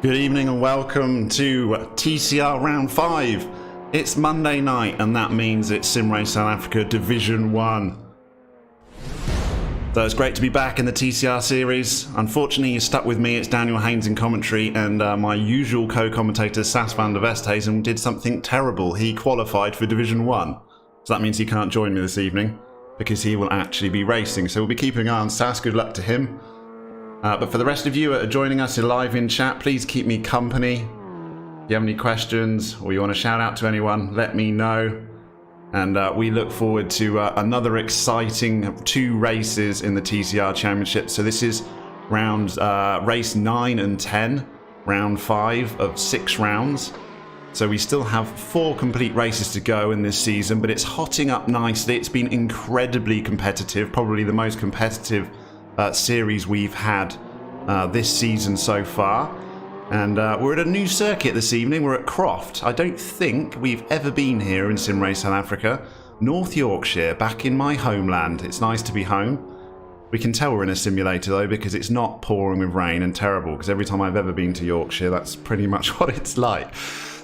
Good evening and welcome to TCR Round 5. It's Monday night and that means it's SimRace South Africa Division 1. So it's great to be back in the TCR series. Unfortunately, you're stuck with me. It's Daniel Haynes in commentary and my usual co-commentator Sas van der Westhuizen did something terrible. He qualified for Division 1. So that means he can't join me this evening because he will actually be racing. So we'll be keeping an eye on Sas. Good luck to him. But for the rest of you that are joining us live in chat, please keep me company. If you have any questions or you want to shout out to anyone, let me know. And we look forward to another exciting 2 races in the TCR Championship. So this is race 9 and 10, round 5 of 6 rounds. So we still have 4 complete races to go in this season, but it's hotting up nicely. It's been incredibly competitive, probably the most competitive series we've had this season so far. And we're at a new circuit this evening. We're at Croft. I don't think we've ever been here in SimRace South Africa. North Yorkshire, back in my homeland. It's nice to be home. We can tell we're in a simulator though because it's not pouring with rain and terrible, because every time I've ever been to Yorkshire that's pretty much what it's like.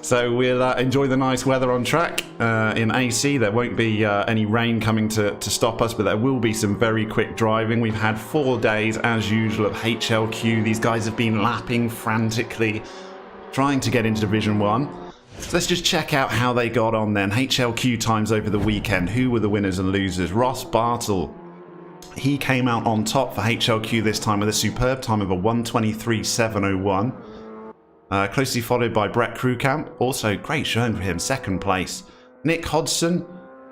So we'll enjoy the nice weather on track in AC. There won't be any rain coming to stop us, but there will be some very quick driving. We've had 4 days, as usual, of HLQ. These guys have been lapping frantically, trying to get into Division 1. So let's just check out how they got on then. HLQ times over the weekend. Who were the winners and losers? Ross Bartle. He came out on top for HLQ this time with a superb time of a 1:23.701. Closely followed by Brett Crewcamp, also great showing for him, 2nd place. Nick Hodgson,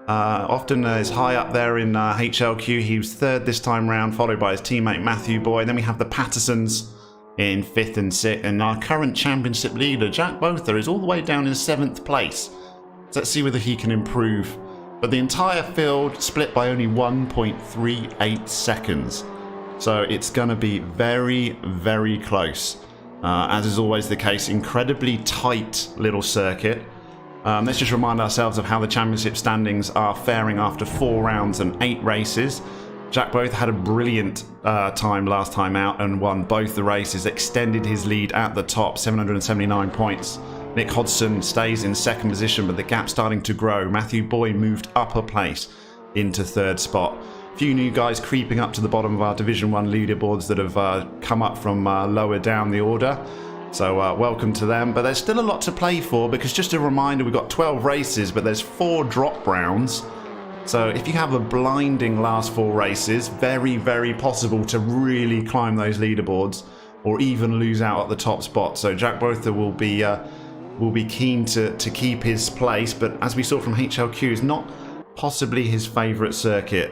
often is high up there in HLQ, he was 3rd this time round, followed by his teammate Matthew Boy. Then we have the Pattersons in 5th and 6th, and our current championship leader, Jack Botha, is all the way down in 7th place. So let's see whether he can improve. But the entire field split by only 1.38 seconds. So it's going to be very, very close. As is always the case, incredibly tight little circuit. Let's just remind ourselves of how the championship standings are faring after 4 rounds and 8 races. Jack Botha had a brilliant time last time out and won both the races, extended his lead at the top, 779 points. Nick Hodgson stays in 2nd position, but the gap's starting to grow. Matthew Boyd moved up a place into 3rd spot. Few new guys creeping up to the bottom of our Division 1 leaderboards that have come up from lower down the order. So welcome to them. But there's still a lot to play for, because just a reminder, we've got 12 races, but there's 4 drop rounds. So if you have a blinding last 4 races, very, very possible to really climb those leaderboards or even lose out at the top spot. So Jack Botha will be keen to keep his place, but as we saw from HLQ, is not possibly his favourite circuit.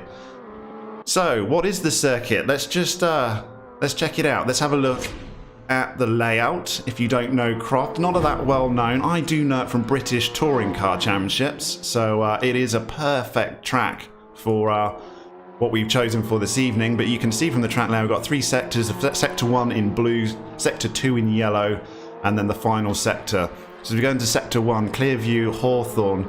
So, what is the circuit? Let's just let's check it out. Let's have a look at the layout. If you don't know Croft, not that well known. I do know it from British Touring Car Championships, so it is a perfect track for what we've chosen for this evening. But you can see from the track layout, we've got 3 sectors: Sector 1 in blue, Sector 2 in yellow, and then the final sector. So we go into Sector 1, Clearview, Hawthorne.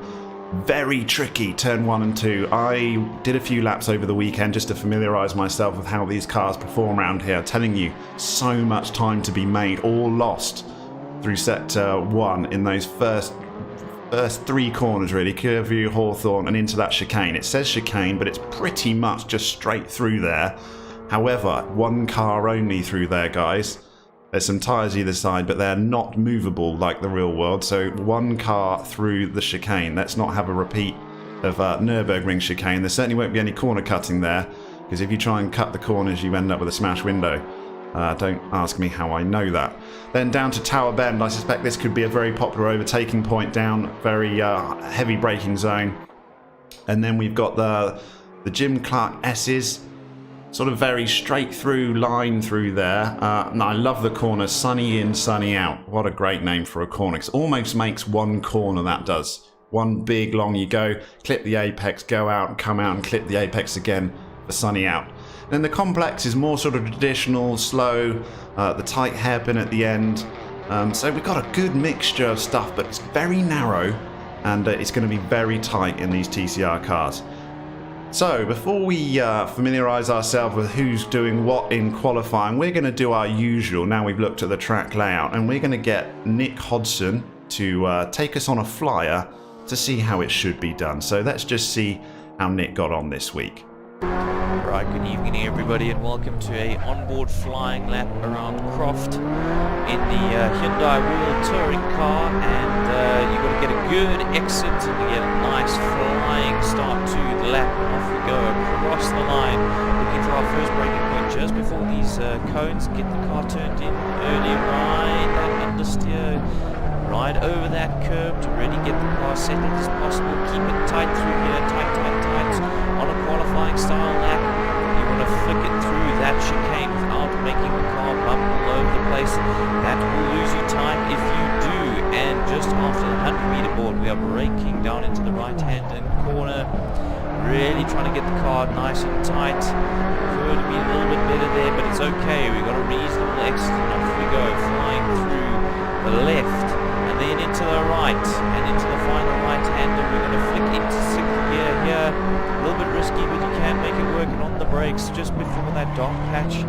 Very tricky, turn 1 and 2. I did a few laps over the weekend just to familiarise myself with how these cars perform around here. Telling you, so much time to be made, all lost through Sector 1 in those first 3 corners really. Clearview, Hawthorne and into that chicane. It says chicane, but it's pretty much just straight through there. However, 1 car only through there, guys. There's some tyres either side, but they're not movable like the real world. So 1 car through the chicane. Let's not have a repeat of Nürburgring chicane. There certainly won't be any corner cutting there, because if you try and cut the corners, you end up with a smash window. Don't ask me how I know that. Then down to Tower Bend. I suspect this could be a very popular overtaking point down, very heavy braking zone. And then we've got the Jim Clark S's. Sort of very straight through line through there. And I love the corner, sunny in, sunny out. What a great name for a corner. It almost makes 1 corner, that does. 1 big long, you go, clip the apex, go out and come out and clip the apex again for sunny out. Then the complex is more sort of traditional, slow, the tight hairpin at the end. So we've got a good mixture of stuff, but it's very narrow and it's going to be very tight in these TCR cars. So before we familiarise ourselves with who's doing what in qualifying, we're going to do our usual. Now we've looked at the track layout, and we're going to get Nick Hodson to take us on a flyer to see how it should be done. So let's just see how Nick got on this week. Right, good evening everybody, and welcome to a onboard flying lap around Croft in the Hyundai World Touring car. And you've got to get a good exit and get a nice flying start to the lap, and off we go across the line, looking for our first braking point just before these cones. Get the car turned in early, right, that understeer, right over that curb to really get the car settled as possible. Keep it tight through here, tight on a qualifying style lap. You want to flick it through that chicane without making the car bump all over the place. That will lose you time if you do. And just after the 100-meter board, we are braking down into the right-hand corner, really trying to get the car nice and tight. Could be a little bit better there, but it's okay. We've got a reasonable exit, and off we go, flying through the left, and then into the right, and into the final right-hander. We're going to flick into sixth gear here. A little bit risky, but you can make it work. And on the brakes, just before that dark patch,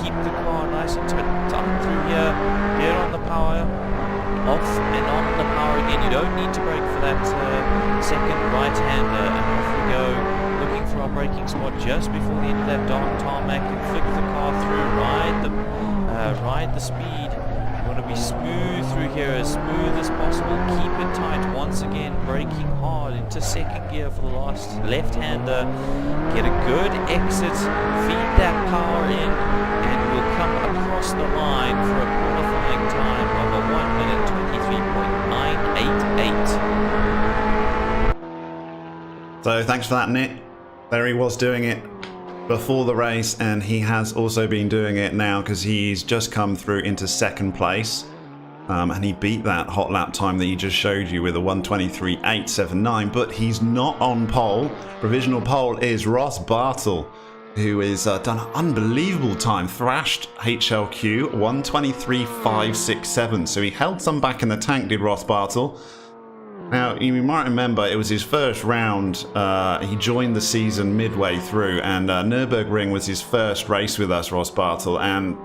keep the car nice and tight through here. Get on the power, off and on the power again. You don't need to brake for that second right-hander, and off we go, looking for our braking spot just before the end of that dark tarmac, and flick the car through, ride the speed. You want to be smooth through here, as smooth as possible. Keep it tight. Once again, braking hard into second gear for the last left-hander. Get a good exit, feed that power in, and we'll come across the line for a qualifying time of a 1 minute 23.988. So thanks for that, Nick. There he was doing it before the race, and he has also been doing it now because he's just come through into second place, and he beat that hot lap time that he just showed you with a 1:23.879. But he's not on pole. Provisional pole is Ross Bartle, who has done an unbelievable time, thrashed HLQ 1:23.567. So he held some back in the tank, did Ross Bartle. Now, you might remember it was his first round. He joined the season midway through, and Nürburgring was his first race with us, Ross Bartle, and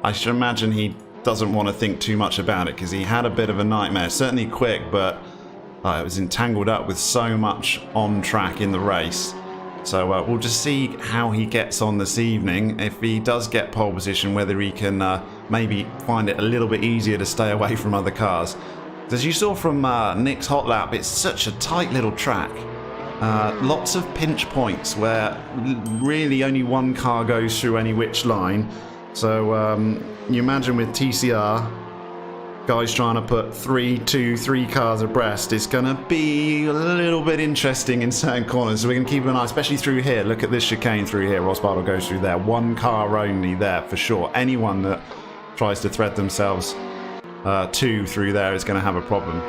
I should imagine he doesn't want to think too much about it because he had a bit of a nightmare. Certainly quick, but it was entangled up with so much on track in the race. So we'll just see how he gets on this evening. If he does get pole position, whether he can maybe find it a little bit easier to stay away from other cars. As you saw from Nick's hot lap, it's such a tight little track. Lots of pinch points where really only one car goes through any which line. So you imagine with TCR, guys trying to put 3 cars abreast, it's going to be a little bit interesting in certain corners. So we're going to keep an eye, especially through here. Look at this chicane through here. Ross Bartle goes through there. One car only there for sure. Anyone that tries to thread themselves two through there is going to have a problem.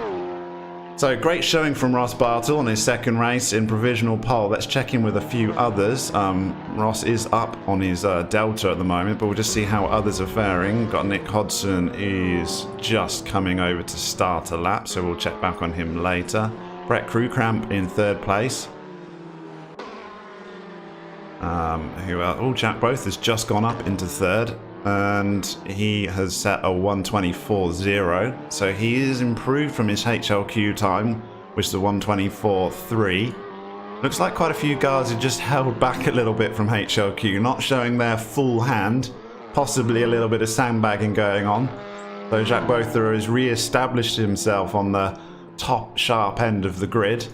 So great showing from Ross Bartle on his second race in provisional pole. Let's check in with a few others. Ross is up on his Delta at the moment, but we'll just see how others are faring. Got Nick Hodson is just coming over to start a lap, so we'll check back on him later. Brett Crewcramp in third place. Jack Both has just gone up into third, and he has set a 1:24.0, so he is improved from his HLQ time, which is a 1:24.3. Looks like quite a few guys have just held back a little bit from HLQ, not showing their full hand, possibly a little bit of sandbagging going on. So Jack Bother has re-established himself on the top sharp end of the grid.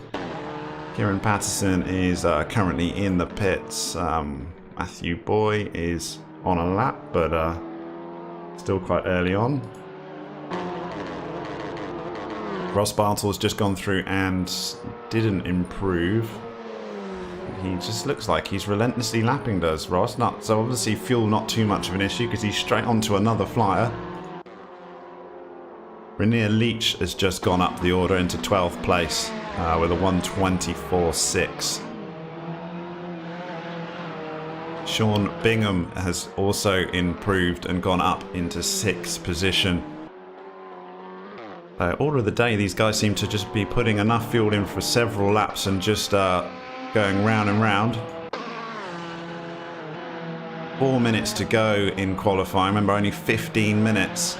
Kieran Patterson is currently in the pits. Matthew Boy is on a lap, but still quite early on. Ross Bartle's just gone through and didn't improve. He just looks like he's relentlessly lapping, does Ross? Not so obviously fuel not too much of an issue because he's straight onto another flyer. Rainier Leach has just gone up the order into 12th place with a 1:24.6. Sean Bingham has also improved and gone up into 6th position. Order of the day, these guys seem to just be putting enough fuel in for several laps and just going round and round. 4 minutes to go in qualifying. Remember, only 15 minutes.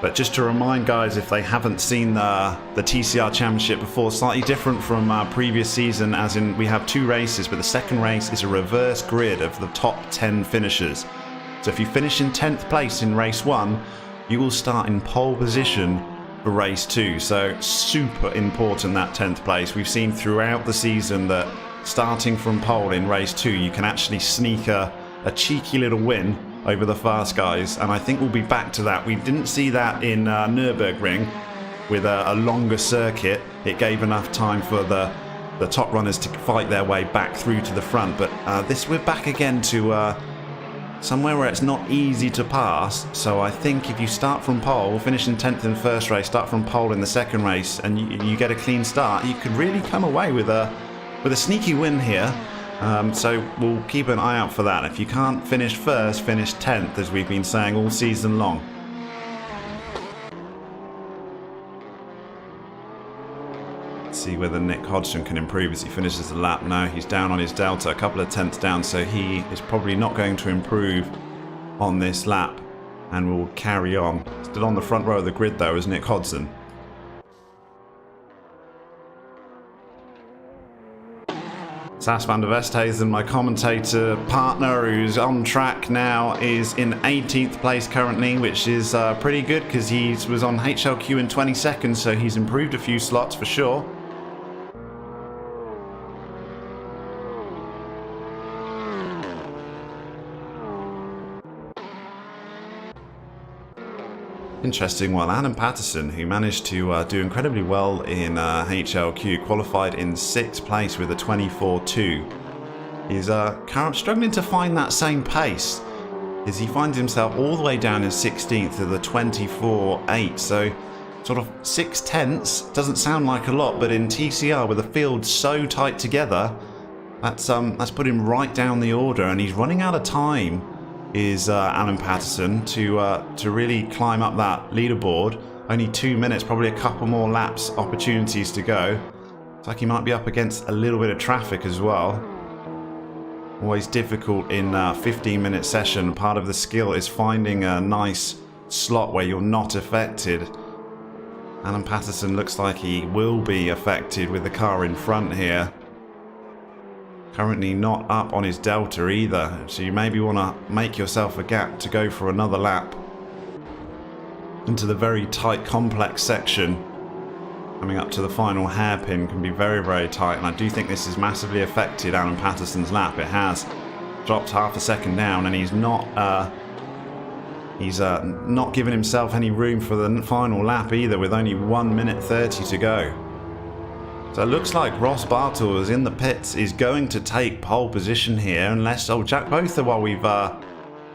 But just to remind guys, if they haven't seen the TCR Championship before, slightly different from previous season, as in we have 2 races, but the second race is a reverse grid of the top 10 finishers. So if you finish in 10th place in race 1, you will start in pole position for race 2. So super important, that 10th place. We've seen throughout the season that starting from pole in race 2, you can actually sneak a cheeky little win over the fast guys, and I think we'll be back to that. We didn't see that in Nürburgring with a longer circuit. It gave enough time for the top runners to fight their way back through to the front, but we're back again to somewhere where it's not easy to pass. So I think if you start from pole, finish in 10th in the first race, start from pole in the second race, and you get a clean start, you could really come away with a sneaky win here. So we'll keep an eye out for that. If you can't finish first, finish 10th, as we've been saying all season long. Let's see whether Nick Hodgson can improve as he finishes the lap. No, he's down on his delta, a couple of tenths down, so he is probably not going to improve on this lap and will carry on. Still on the front row of the grid though is Nick Hodgson. Sas van der Westhuizen, my commentator partner, who's on track now, is in 18th place currently, which is pretty good because he was on HLQ in 20 seconds, so he's improved a few slots for sure. Interesting one, Alan Patterson, who managed to do incredibly well in HLQ, qualified in 6th place with a 24.2. He's struggling to find that same pace, as he finds himself all the way down in 16th with a 24.8. So sort of 6 tenths doesn't sound like a lot, but in TCR with the field so tight together, that's put him right down the order, and he's running out of time. Is Alan Patterson to really climb up that leaderboard. Only 2 minutes, probably a couple more laps opportunities to go. Looks like he might be up against a little bit of traffic as well. Always difficult in a 15-minute session. Part of the skill is finding a nice slot where you're not affected. Alan Patterson looks like he will be affected with the car in front here. Currently not up on his delta either, so you maybe want to make yourself a gap to go for another lap into the very tight complex section. Coming up to the final hairpin can be very, very tight, and I do think this has massively affected Alan Patterson's lap. It has dropped half a second down, and he's not given himself any room for the final lap either, with only 1 minute 30 to go. So it looks like Ross Bartels in the pits is going to take pole position here, unless Jack Botha, while we've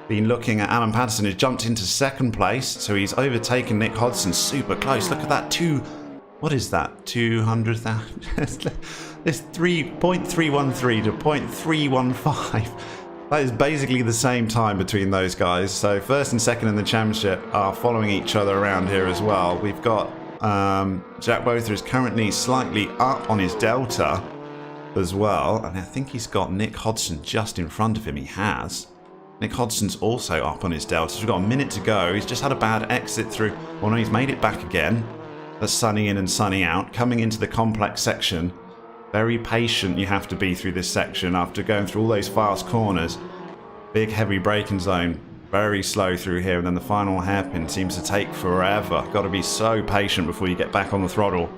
been looking at Alan Patterson, has jumped into 2nd place, so he's overtaken Nick Hodgson super close. Look at that, what is that, 200,000? It's 3.313 to 0.315. That is basically the same time between those guys. So 1st and 2nd in the championship are following each other around here as well. We've got Jack Botha is currently slightly up on his delta as well, and I think he's got Nick Hodgson just in front of him. He has. Nick Hodgson's also up on his delta, so we've got a minute to go. He's just had a bad exit through, well no, he's made it back again. That's sunny in and sunny out, coming into the complex section. Very patient you have to be through this section after going through all those fast corners. Big heavy braking zone. Very slow through here, and then the final hairpin seems to take forever. Got to be so patient before you get back on the throttle.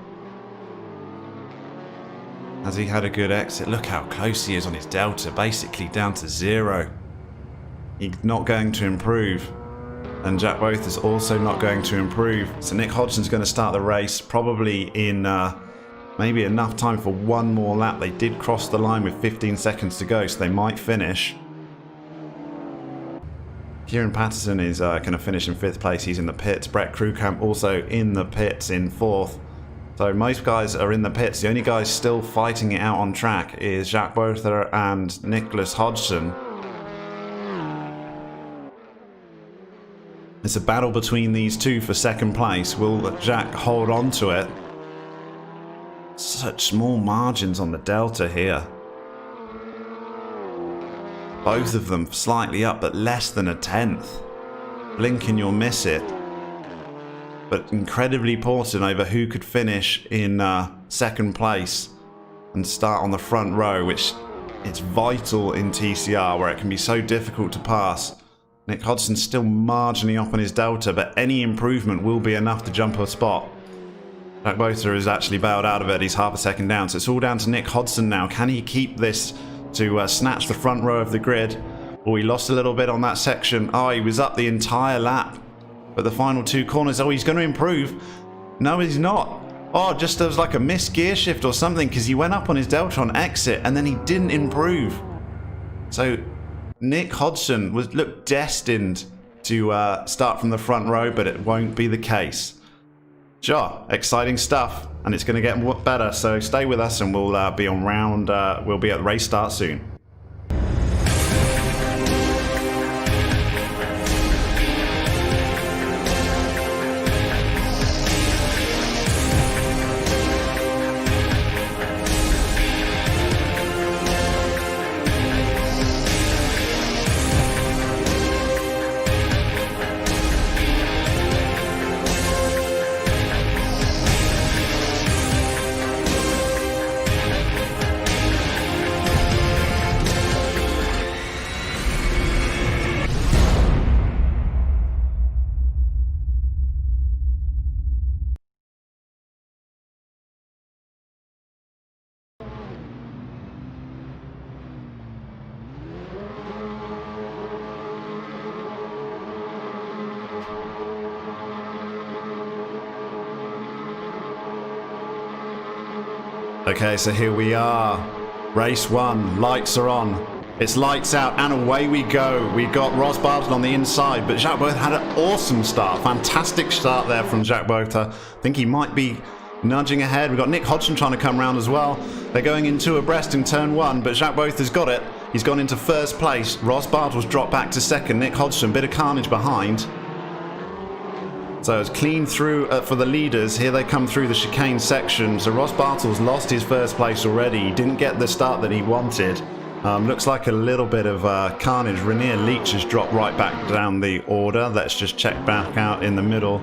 Has he had a good exit? Look how close he is on his delta, basically down to 0. He's not going to improve, and Jack Botha is also not going to improve. So Nick Hodgson's going to start the race probably in maybe enough time for one more lap. They did cross the line with 15 seconds to go, so they might finish. Kieran Patterson is going to finish in 5th place. He's in the pits. Brett Krugkamp also in the pits in 4th. So most guys are in the pits. The only guys still fighting it out on track is Jack Botha and Nicholas Hodgson. It's a battle between these two for 2nd place. Will Jack hold on to it? Such small margins on the delta here. Both of them slightly up, but less than a tenth. Blink and you'll miss it. But incredibly important over who could finish in second place and start on the front row, which it's vital in TCR where it can be so difficult to pass. Nick Hodgson's still marginally up on his delta, but any improvement will be enough to jump a spot. Jack Botha is actually bailed out of it. He's half a second down, so it's all down to Nick Hodgson now. Can he keep this to snatch the front row of the grid? Oh, he lost a little bit on that section. Oh, he was up the entire lap. But the final two corners, oh, he's going to improve. No, he's not. Oh, just there was like a missed gear shift or something because he went up on his delta on exit and then he didn't improve. So Nick Hodgson looked destined to start from the front row, but it won't be the case. Sure, exciting stuff, and it's going to get better. So stay with us, and we'll be on round. We'll be at the race start soon. Okay, so here we are. Race 1, lights are on. It's lights out and away we go. We've got Ross Barton on the inside, but Jack Botha had an awesome start. Fantastic start there from Jack Botha. I think he might be nudging ahead. We've got Nick Hodgson trying to come round as well. They're going into abreast in turn 1, but Jack Botha's got it. He's gone into first place. Ross Bartle's dropped back to second. Nick Hodgson, bit of carnage behind. So it's clean through for the leaders. Here they come through the chicane section. So Ross Bartle's lost his first place already. He didn't get the start that he wanted. Looks like a little bit of carnage. Rainier Leach has dropped right back down the order. Let's just check back out in the middle.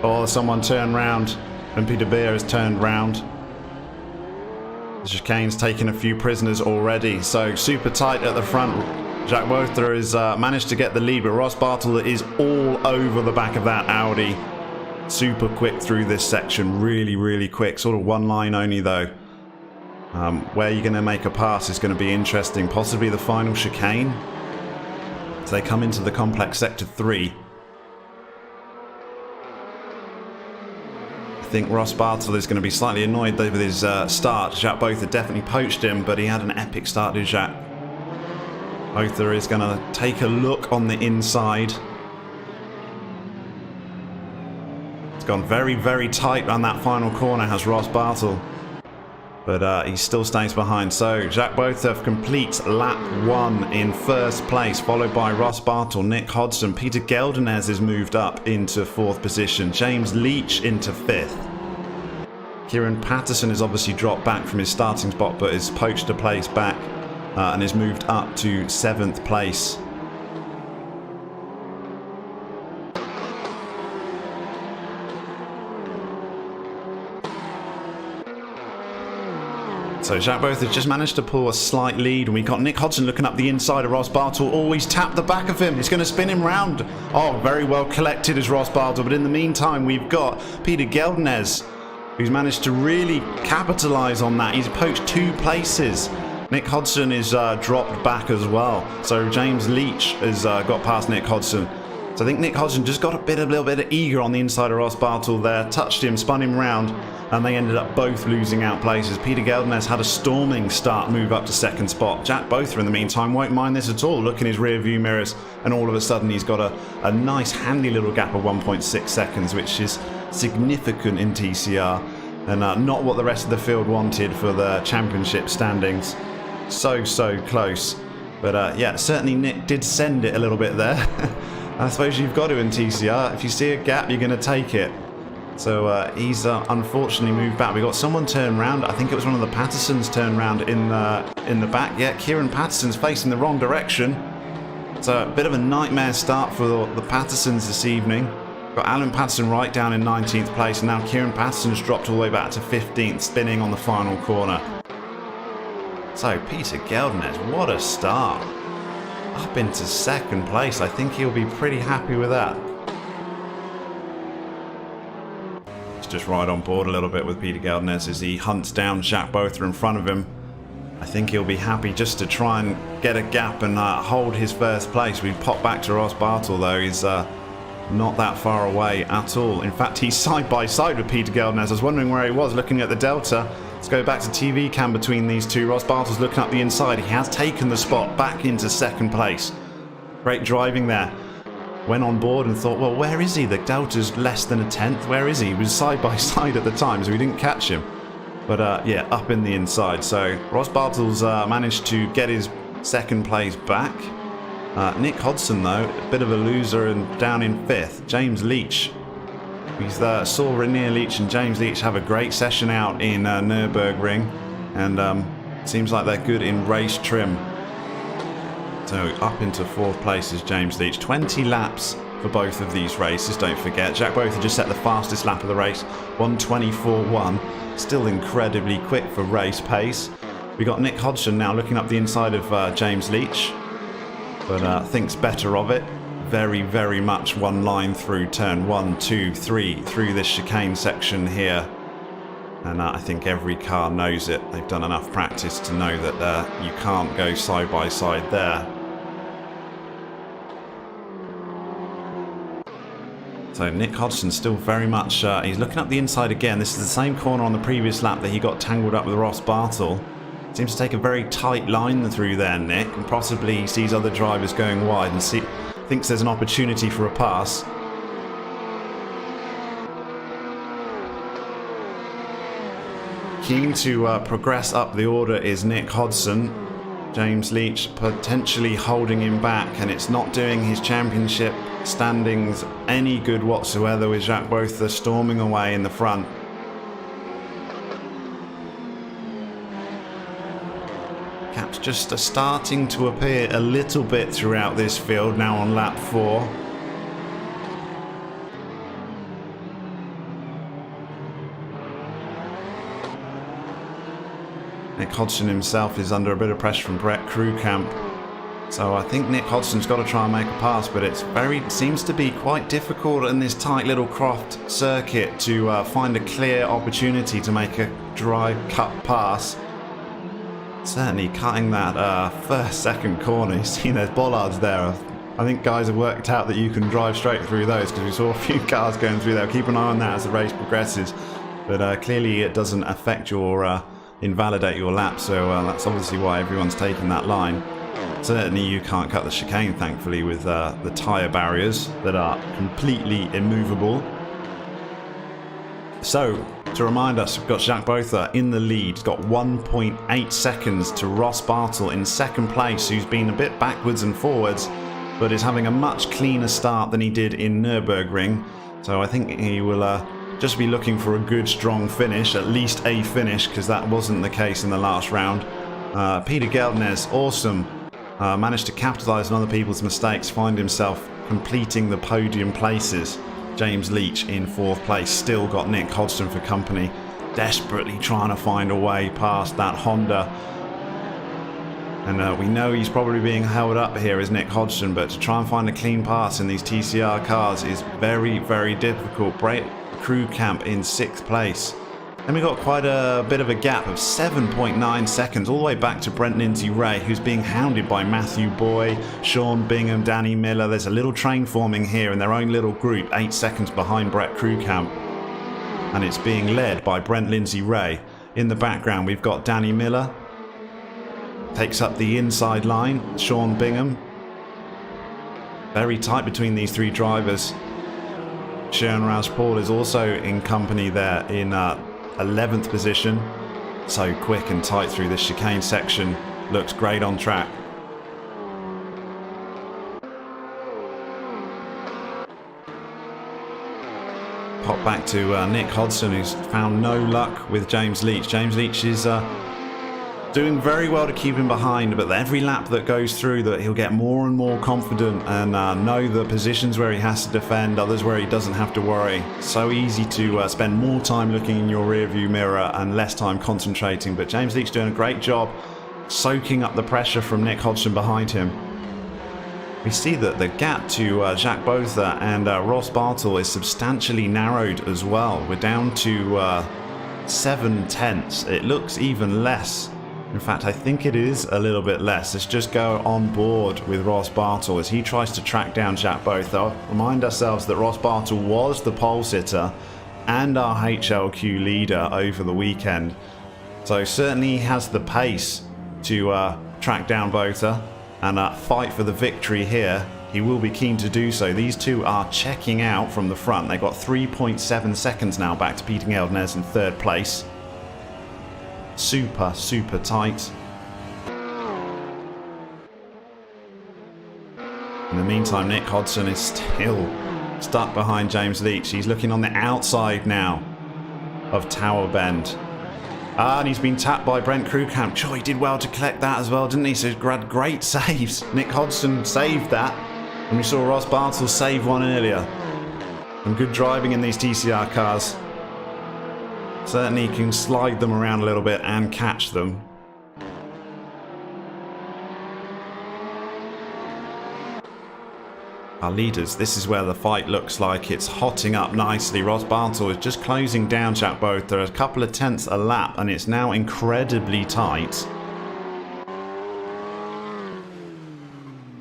Oh, someone turned round. And Peter Beer has turned round. The chicane's taken a few prisoners already. So super tight at the front. Jack Botha has managed to get the lead, but Ross Bartle is all over the back of that Audi. Super quick through this section, really, really quick. Sort of one line only though. Where you're going to make a pass is going to be interesting. Possibly the final chicane. So they come into the complex sector 3. I think Ross Bartle is going to be slightly annoyed though with his start. Jack Botha definitely poached him, but he had an epic start, did Jack. Botha is going to take a look on the inside. It's gone very, very tight on that final corner, has Ross Bartle. But he still stays behind. So Jack Botha completes lap 1 in first place, followed by Ross Bartle, Nick Hodgson. Peter Geldenez is moved up into 4th position. James Leach into 5th. Kieran Patterson is obviously dropped back from his starting spot, but is poached a place back. And is moved up to 7th place. So Jack Botha just managed to pull a slight lead, and we got Nick Hodgson looking up the inside of Ross Bartle. Always tapped the back of him. He's going to spin him round. Oh, very well collected is Ross Bartle, but in the meantime we've got Peter Geldenez, who's managed to really capitalise on that. He's poached 2 places. Nick Hodgson is dropped back as well. So James Leach has got past Nick Hodgson. So I think Nick Hodgson just got a little bit of eager on the inside of Ross Bartle there. Touched him, spun him round, and they ended up both losing out places. Peter Geldenez had a storming start, move up to 2nd spot. Jack Botha in the meantime won't mind this at all. Look in his rear view mirrors, and all of a sudden he's got a nice handy little gap of 1.6 seconds, which is significant in TCR, and not what the rest of the field wanted for the championship standings. So close, but yeah, certainly Nick did send it a little bit there. I suppose you've got to in TCR. If you see a gap, you're going to take it. So he's unfortunately moved back. We got someone turn round. I think it was one of the Pattersons turn round in the back. Yeah, Kieran Patterson's facing the wrong direction. So a bit of a nightmare start for the Pattersons this evening. Got Alan Patterson right down in 19th place, and now Kieran Patterson's dropped all the way back to 15th, spinning on the final corner. So Peter Geldenez, what a start. Up into 2nd place. I think he'll be pretty happy with that. Let's just ride on board a little bit with Peter Geldenez as he hunts down Jacques Botha in front of him. I think he'll be happy just to try and get a gap and hold his 1st place. We pop back to Ross Bartle though. He's not that far away at all. In fact, he's side by side with Peter Geldenez. I was wondering where he was, looking at the delta. Let's go back to TV cam between these two. Ross Bartle's looking up the inside. He has taken the spot back into 2nd place. Great driving there. Went on board and thought, well, where is he? The delta's less than a 10th. Where is he? He was side by side at the time, so we didn't catch him. But yeah, up in the inside. So Ross Bartle's managed to get his 2nd place back. Nick Hodson, though, a bit of a loser and down in 5th. James Leach. We saw Rainier Leach and James Leach have a great session out in Nürburgring. And seems like they're good in race trim. So up into 4th place is James Leach. 20 laps for both of these races, don't forget. Jacques Botha just set the fastest lap of the race. 1:24.1. Still incredibly quick for race pace. We got Nick Hodgson now looking up the inside of James Leach. But thinks better of it. Very, very much one line through turn 1, 2, 3 through this chicane section here. And I think every car knows it. They've done enough practice to know that you can't go side by side there. So Nick Hodgson's still very much, he's looking up the inside again. This is the same corner on the previous lap that he got tangled up with Ross Bartle. Seems to take a very tight line through there, Nick, and possibly he sees other drivers going wide and thinks there's an opportunity for a pass. Keen to progress up the order is Nick Hodgson. James Leach potentially holding him back, and it's not doing his championship standings any good whatsoever with Jacques Botha storming away in the front. Caps just starting to appear a little bit throughout this field now on lap 4. Nick Hodgson himself is under a bit of pressure from Brett Krugkamp. So I think Nick Hodgson's got to try and make a pass, but it seems to be quite difficult in this tight little Croft circuit to find a clear opportunity to make a dry cut pass. Certainly cutting that 1st, 2nd corner. You see there's bollards there. I think guys have worked out that you can drive straight through those because we saw a few cars going through there. Keep an eye on that as the race progresses. But clearly it doesn't affect your, invalidate your lap. So that's obviously why everyone's taking that line. Certainly you can't cut the chicane, thankfully, with the tyre barriers that are completely immovable. So, to remind us, we've got Jacques Botha in the lead. He's got 1.8 seconds to Ross Bartle in 2nd place, who's been a bit backwards and forwards, but is having a much cleaner start than he did in Nürburgring. So I think he will just be looking for a good, strong finish, at least a finish, because that wasn't the case in the last round. Peter Geldenez, awesome. Managed to capitalise on other people's mistakes, find himself completing the podium places. James Leach in 4th place, still got Nick Hodgson for company, desperately trying to find a way past that Honda. And we know he's probably being held up here as Nick Hodgson, but to try and find a clean pass in these TCR cars is very, very difficult. Brett Krugkamp in 6th place. Then we got quite a bit of a gap of 7.9 seconds all the way back to Brent Lindsay-Ray, who's being hounded by Matthew Boy, Sean Bingham, Danny Miller. There's a little train forming here in their own little group, 8 seconds behind Brett Krugkamp. And it's being led by Brent Lindsay-Ray. In the background, we've got Danny Miller. Takes up the inside line. Sean Bingham. Very tight between these 3 drivers. Schoenraus Paul is also in company there in 11th position. So quick and tight through this chicane section. Looks great on track. Pop back to Nick Hodgson, who's found no luck with James Leach. James Leach is doing very well to keep him behind, but every lap that goes through that he'll get more and more confident and know the positions where he has to defend, others where he doesn't have to worry. So easy to spend more time looking in your rear view mirror and less time concentrating, but James Leach doing a great job soaking up the pressure from Nick Hodgson behind him. We see that the gap to Jacques Botha and Ross Bartle is substantially narrowed as well. We're down to 7 tenths. It looks even less. In fact, I think it is a little bit less. Let's just go on board with Ross Bartle as he tries to track down Jacques Botha. Remind ourselves that Ross Bartle was the pole sitter and our HLQ leader over the weekend. So certainly he has the pace to track down Botha and fight for the victory here. He will be keen to do so. These two are checking out from the front. They've got 3.7 seconds now back to Peter Geldners in third place. Super tight. In the meantime, Nick Hodgson is still stuck behind James Leach. He's looking on the outside now of Tower Bend. And he's been tapped by Brent Krugkamp. Sure, he did well to collect that as well, didn't he? So he had great saves. Nick Hodgson saved that. And we saw Ross Bartle save one earlier. Some good driving in these TCR cars. Certainly can slide them around a little bit and catch them. Our leaders, this is where the fight looks like it's hotting up nicely. Ross Bartle is just closing down Jacques Botha a couple of tenths a lap, and it's now incredibly tight.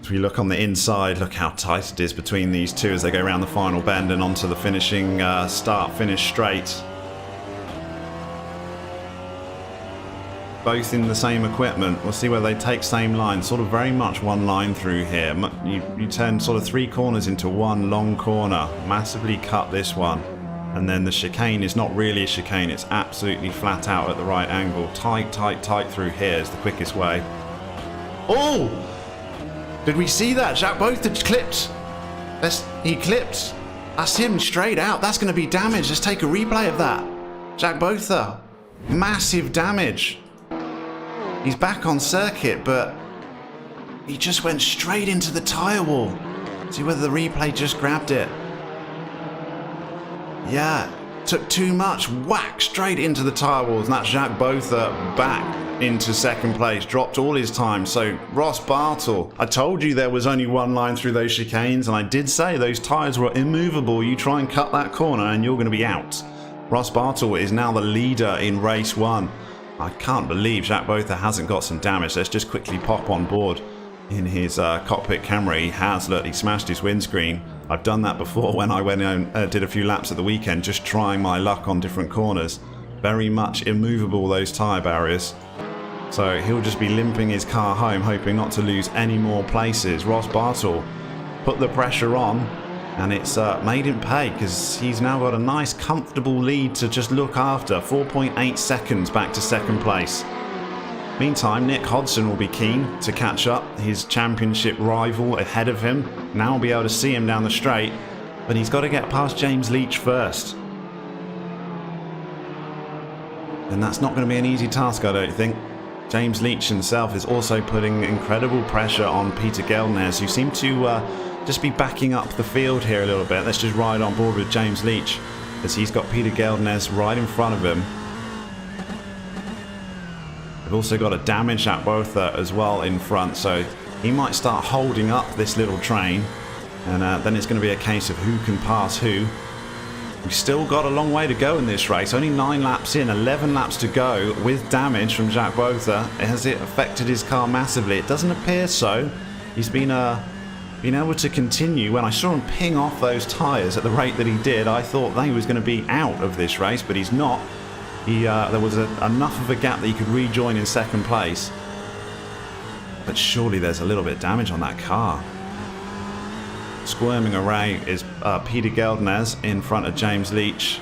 As we look on the inside, look how tight it is between these two as they go around the final bend and onto the finishing start-finish straight. Both in the same equipment. We'll see where they take same line. Sort of very much one line through here. You turn sort of 3 corners into one long corner. Massively cut this one. And then the chicane is not really a chicane. It's absolutely flat out at the right angle. Tight through here is the quickest way. Oh! Did we see that? Jacques Botha clipped. He clipped. That's him straight out. That's going to be damage. Let's take a replay of that. Jacques Botha. Massive damage. He's back on circuit, but he just went straight into the tyre wall. See whether the replay just grabbed it. Yeah, took too much. Whack, straight into the tyre walls. And that's Jacques Botha back into second place. Dropped all his time. So Ross Bartle, I told you there was only one line through those chicanes, and I did say those tyres were immovable. You try and cut that corner and you're going to be out. Ross Bartle is now the leader in race 1. I can't believe Jacques Botha hasn't got some damage. Let's just quickly pop on board in his cockpit camera. He has literally smashed his windscreen. I've done that before when I went and did a few laps at the weekend, just trying my luck on different corners. Very much immovable, those tyre barriers. So he'll just be limping his car home, hoping not to lose any more places. Ross Bartle put the pressure on, and it's made him pay because he's now got a nice comfortable lead to just look after. 4.8 seconds back to second place. Meantime, Nick Hodgson will be keen to catch up. His championship rival ahead of him. Now we'll be able to see him down the straight, but he's got to get past James Leach first. And that's not going to be an easy task, I don't think. James Leach himself is also putting incredible pressure on Peter Geldners, who seem to just be backing up the field here a little bit. Let's just ride on board with James Leach as he's got Peter Geldners right in front of him. They've also got a damaged Jacques Botha as well in front, so he might start holding up this little train, and then it's going to be a case of who can pass who. We've still got a long way to go in this race. Only 9 laps in, 11 laps to go with damage from Jacques Botha. Has it affected his car massively? It doesn't appear so. He's been able to continue. When I saw him ping off those tyres at the rate that he did, I thought they was going to be out of this race, but he's not. There was enough of a gap that he could rejoin in second place. But surely there's a little bit of damage on that car. Squirming away is Peter Geldners in front of James Leach.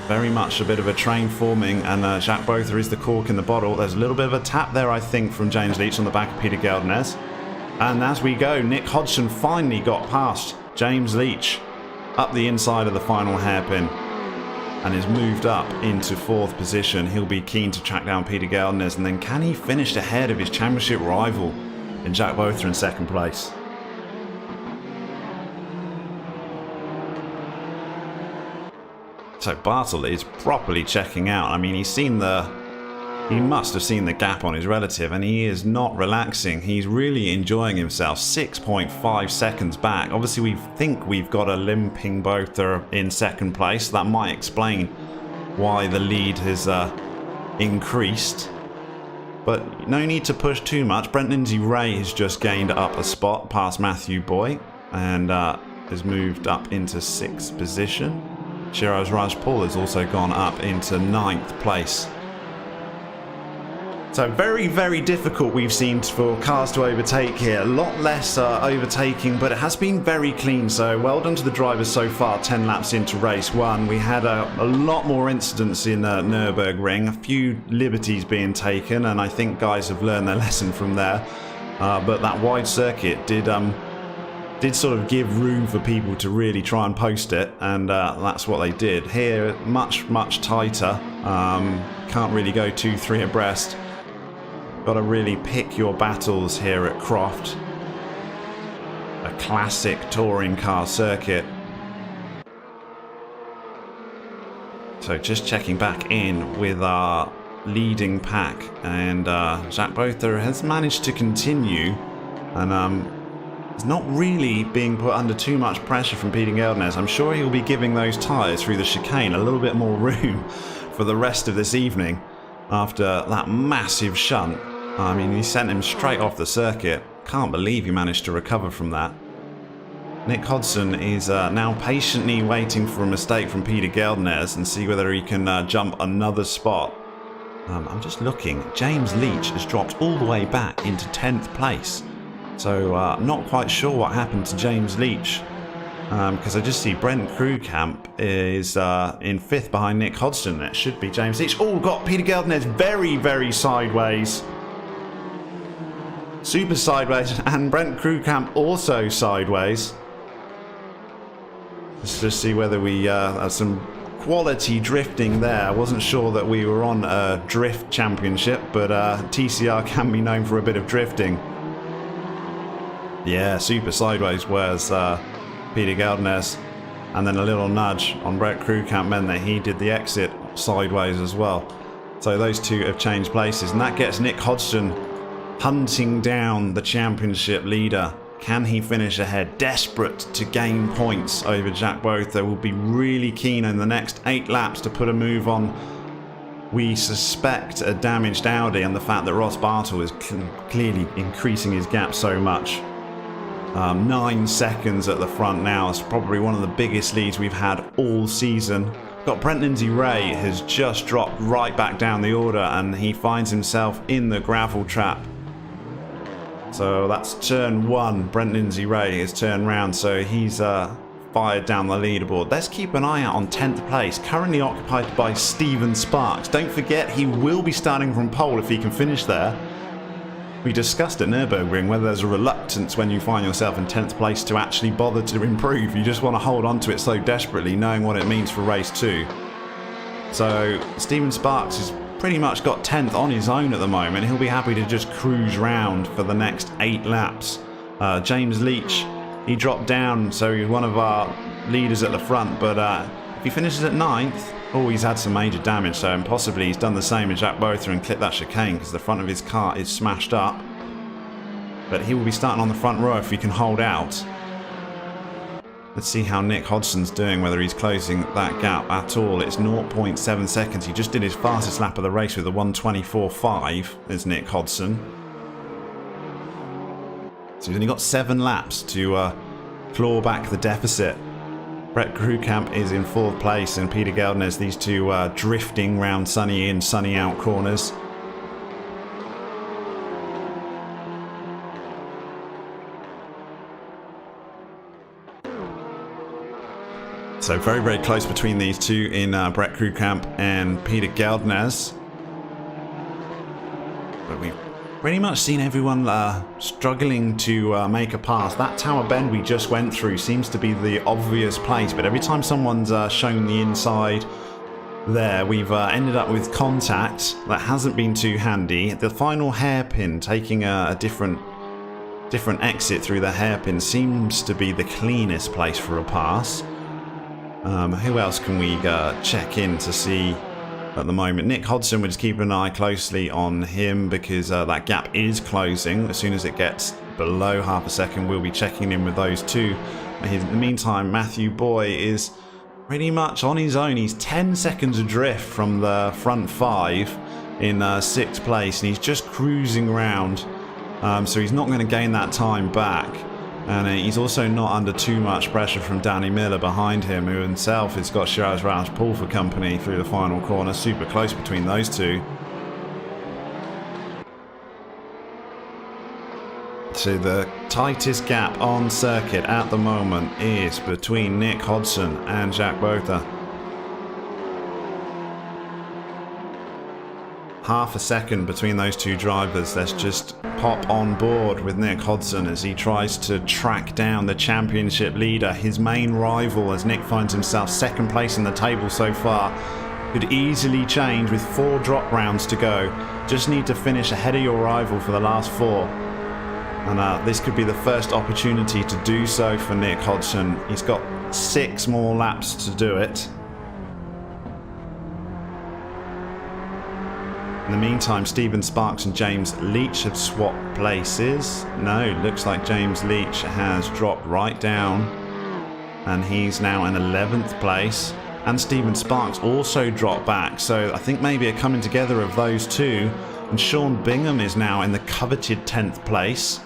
Very much a bit of a train forming, and Jacques Botha is the cork in the bottle. There's a little bit of a tap there, I think, from James Leach on the back of Peter Geldners. And as we go, Nick Hodgson finally got past James Leach. up the inside of the final hairpin and is moved up into 4th position. He'll be keen to track down Peter Geldernes, and then can he finish ahead of his championship rival in Jack Botha in 2nd place? So Bartel is properly checking out. I mean, he must have seen the gap on his relative, and he is not relaxing. He's really enjoying himself. 6.5 seconds back. Obviously, we think we've got a limping Botha in 2nd place. That might explain why the lead has increased. But no need to push too much. Brent Lindsay-Ray has just gained up a spot past Matthew Boy and has moved up into 6th position. Shiraz Rajpaul has also gone up into 9th place. So very, very difficult we've seen for cars to overtake here. A lot less overtaking, but it has been very clean. So well done to the drivers so far. 10 laps into race 1. We had a lot more incidents in Nürburgring. A few liberties being taken, and I think guys have learned their lesson from there. But that wide circuit did sort of give room for people to really try and post it, and that's what they did. Here, much, much tighter. Can't really go 2-3 abreast. Got to really pick your battles here at Croft. A classic touring car circuit. So just checking back in with our leading pack, and Jack Botha has managed to continue, and is not really being put under too much pressure from Peter Geldernes. I'm sure he'll be giving those tyres through the chicane a little bit more room for the rest of this evening after that massive shunt. I mean, he sent him straight off the circuit. Can't believe he managed to recover from that. Nick Hodson is now patiently waiting for a mistake from Peter Geldernes and see whether he can jump another spot. I'm just looking. James Leach has dropped all the way back into 10th place. So not quite sure what happened to James Leach. Because I just see Brent Krugkamp is in 5th behind Nick Hodson. It should be James Leach. Oh, got Peter Geldernes very, very sideways. Super sideways, and Brent Krugkamp also sideways. Let's just see whether we have some quality drifting there. I wasn't sure that we were on a drift championship, but TCR can be known for a bit of drifting. Yeah, super sideways was Peter Geldernes, and then a little nudge on Brent Krugkamp meant that he did the exit sideways as well. So those two have changed places, and that gets Nick Hodson hunting down the championship leader. Can he finish ahead? Desperate to gain points over Jack Botha. Will be really keen in the next 8 laps to put a move on. We suspect a damaged Audi, and the fact that Ross Bartel is clearly increasing his gap so much. 9 seconds at the front now. It's probably one of the biggest leads we've had all season. Got Brent Lindsay-Ray has just dropped right back down the order, and he finds himself in the gravel trap. So that's turn 1. Brent Lindsay-Ray is turned round, so he's fired down the leaderboard. Let's keep an eye out on 10th place, currently occupied by Stephen Sparks. Don't forget, he will be starting from pole if he can finish there. We discussed at Nürburgring whether there's a reluctance when you find yourself in 10th place to actually bother to improve. You just want to hold on to it so desperately, knowing what it means for race 2. So Stephen Sparks has pretty much got 10th on his own at the moment. He'll be happy to just cruise round for the next 8 laps. James Leach, he dropped down, so he's one of our leaders at the front, but if he finishes at 9th, oh, he's had some major damage, so possibly he's done the same as Jack Botha and clipped that chicane because the front of his car is smashed up. But he will be starting on the front row if he can hold out. Let's see how Nick Hodson's doing, whether he's closing that gap at all. It's 0.7 seconds. He just did his fastest lap of the race with a 1:24.5, is Nick Hodson. So he's only got 7 laps to claw back the deficit. Brent Krugkamp is in 4th place, and Peter Geldernes, these two drifting round sunny in, sunny out corners. So very, very close between these two in Brent Krugkamp and Peter Geldernes. But we Pretty much seen everyone struggling to make a pass. That tower bend we just went through seems to be the obvious place, but every time someone's shown the inside there, we've ended up with contact. That hasn't been too handy. The final hairpin, taking a different exit through the hairpin, seems to be the cleanest place for a pass. Who else can we check in to see at the moment? Nick Hodson, we're just keeping an eye closely on him because that gap is closing. As soon as it gets below half a second, we'll be checking in with those two. In the meantime, Matthew Boy is pretty much on his own. He's 10 seconds adrift from the front five in 6th place, and he's just cruising around. So he's not going to gain that time back. And he's also not under too much pressure from Danny Miller behind him, who himself has got Shiraz Rajpool for company through the final corner. Super close between those two. So the tightest gap on circuit at the moment is between Nick Hodson and Jacques Botha. Half a second between those two drivers. Let's just pop on board with Nick Hodson as he tries to track down the championship leader, his main rival, as Nick finds himself 2nd place in the table so far. Could easily change with 4 drop rounds to go. Just need to finish ahead of your rival for the last 4. And this could be the first opportunity to do so for Nick Hodson. He's got 6 more laps to do it. In the meantime, Stephen Sparks and James Leach have swapped places. No, looks like James Leach has dropped right down. And he's now in 11th place. And Stephen Sparks also dropped back. So I think maybe a coming together of those two. And Sean Bingham is now in the coveted 10th place.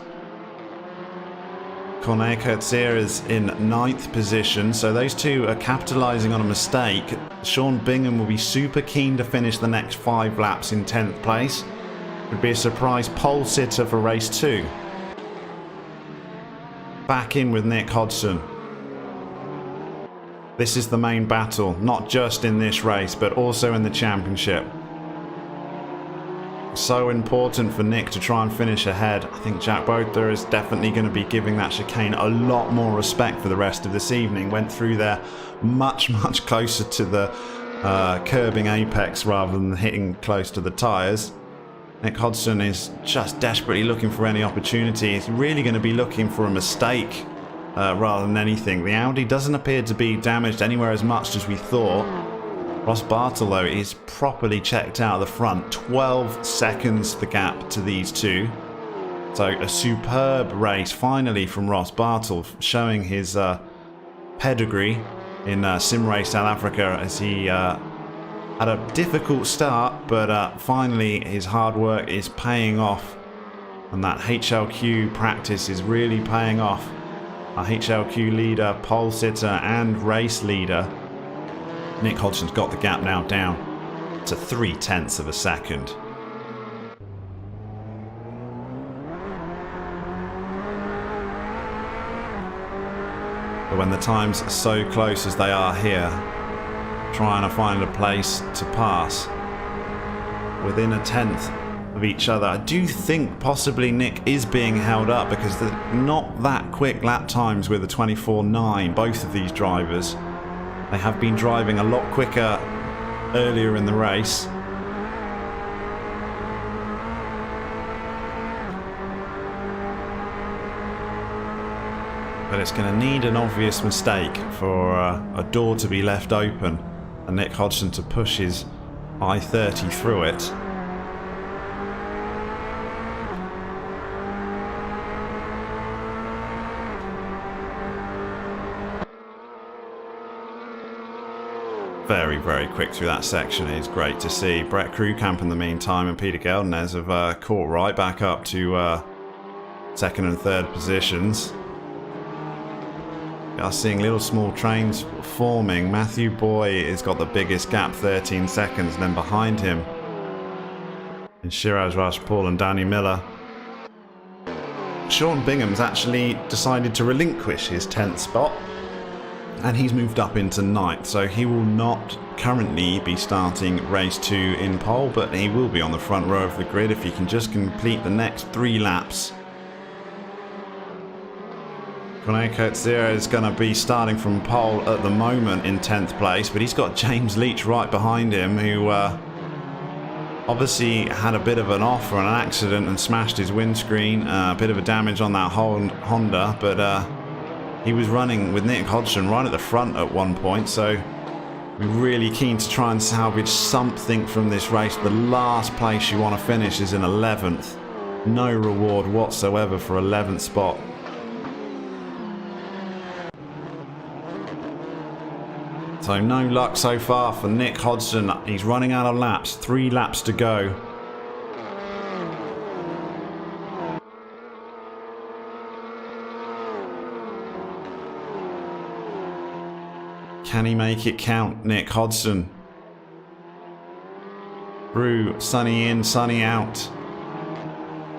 Corné Kurtzir is in 9th position, so those two are capitalising on a mistake. Sean Bingham will be super keen to finish the next 5 laps in 10th place. Would be a surprise pole sitter for race 2. Back in with Nick Hodson. This is the main battle, not just in this race, but also in the championship. So important for Nick to try and finish ahead. I think Jacques Botha is definitely going to be giving that chicane a lot more respect for the rest of this evening. Went through there much closer to the curbing apex rather than hitting close to the tyres. Nick Hodson is just desperately looking for any opportunity. He's really going to be looking for a mistake rather than anything. The Audi doesn't appear to be damaged anywhere as much as we thought. Ross Bartle, though, is properly checked out of the front. 12 seconds the gap to these two. So a superb race finally from Ross Bartle, showing his pedigree in Sim Race South Africa, as he had a difficult start, but finally his hard work is paying off. And that HLQ practice is really paying off. Our HLQ leader, pole sitter and race leader, Nick Hodgson's got the gap now down to 0.3 of a second. But when the times are so close as they are here, trying to find a place to pass within 1/10 of each other. I do think possibly Nick is being held up because they're not that quick lap times with a 24.9, both of these drivers. They have been driving a lot quicker earlier in the race. But it's going to need an obvious mistake for a door to be left open and Nick Hodgson to push his I-30 through it. Very quick through that section. It's great to see. Brett Krewkamp in the meantime and Peter Geldenez have caught right back up to second and third positions. We are seeing little small trains forming. Matthew Boy has got the biggest gap, 13 seconds, and then behind him in Shiraz Rajpool and Danny Miller. Sean Bingham's actually decided to relinquish his 10th spot. and he's moved up into 9th, so he will not currently be starting race 2 in pole, but he will be on the front row of the grid if he can just complete the next 3 laps. Konekotzira is going to be starting from pole at the moment in 10th place, but he's got James Leach right behind him, who obviously had a bit of an off or an accident and smashed his windscreen, a bit of a damage on that Honda, but he was running with Nick Hodgson right at the front at one point, so we're really keen to try and salvage something from this race. The last place you want to finish is in 11th. No reward whatsoever for 11th spot. So no luck so far for Nick Hodgson. He's running out of laps, 3 laps to go. Can he make it count, Nick Hodgson? Through sunny in, sunny out.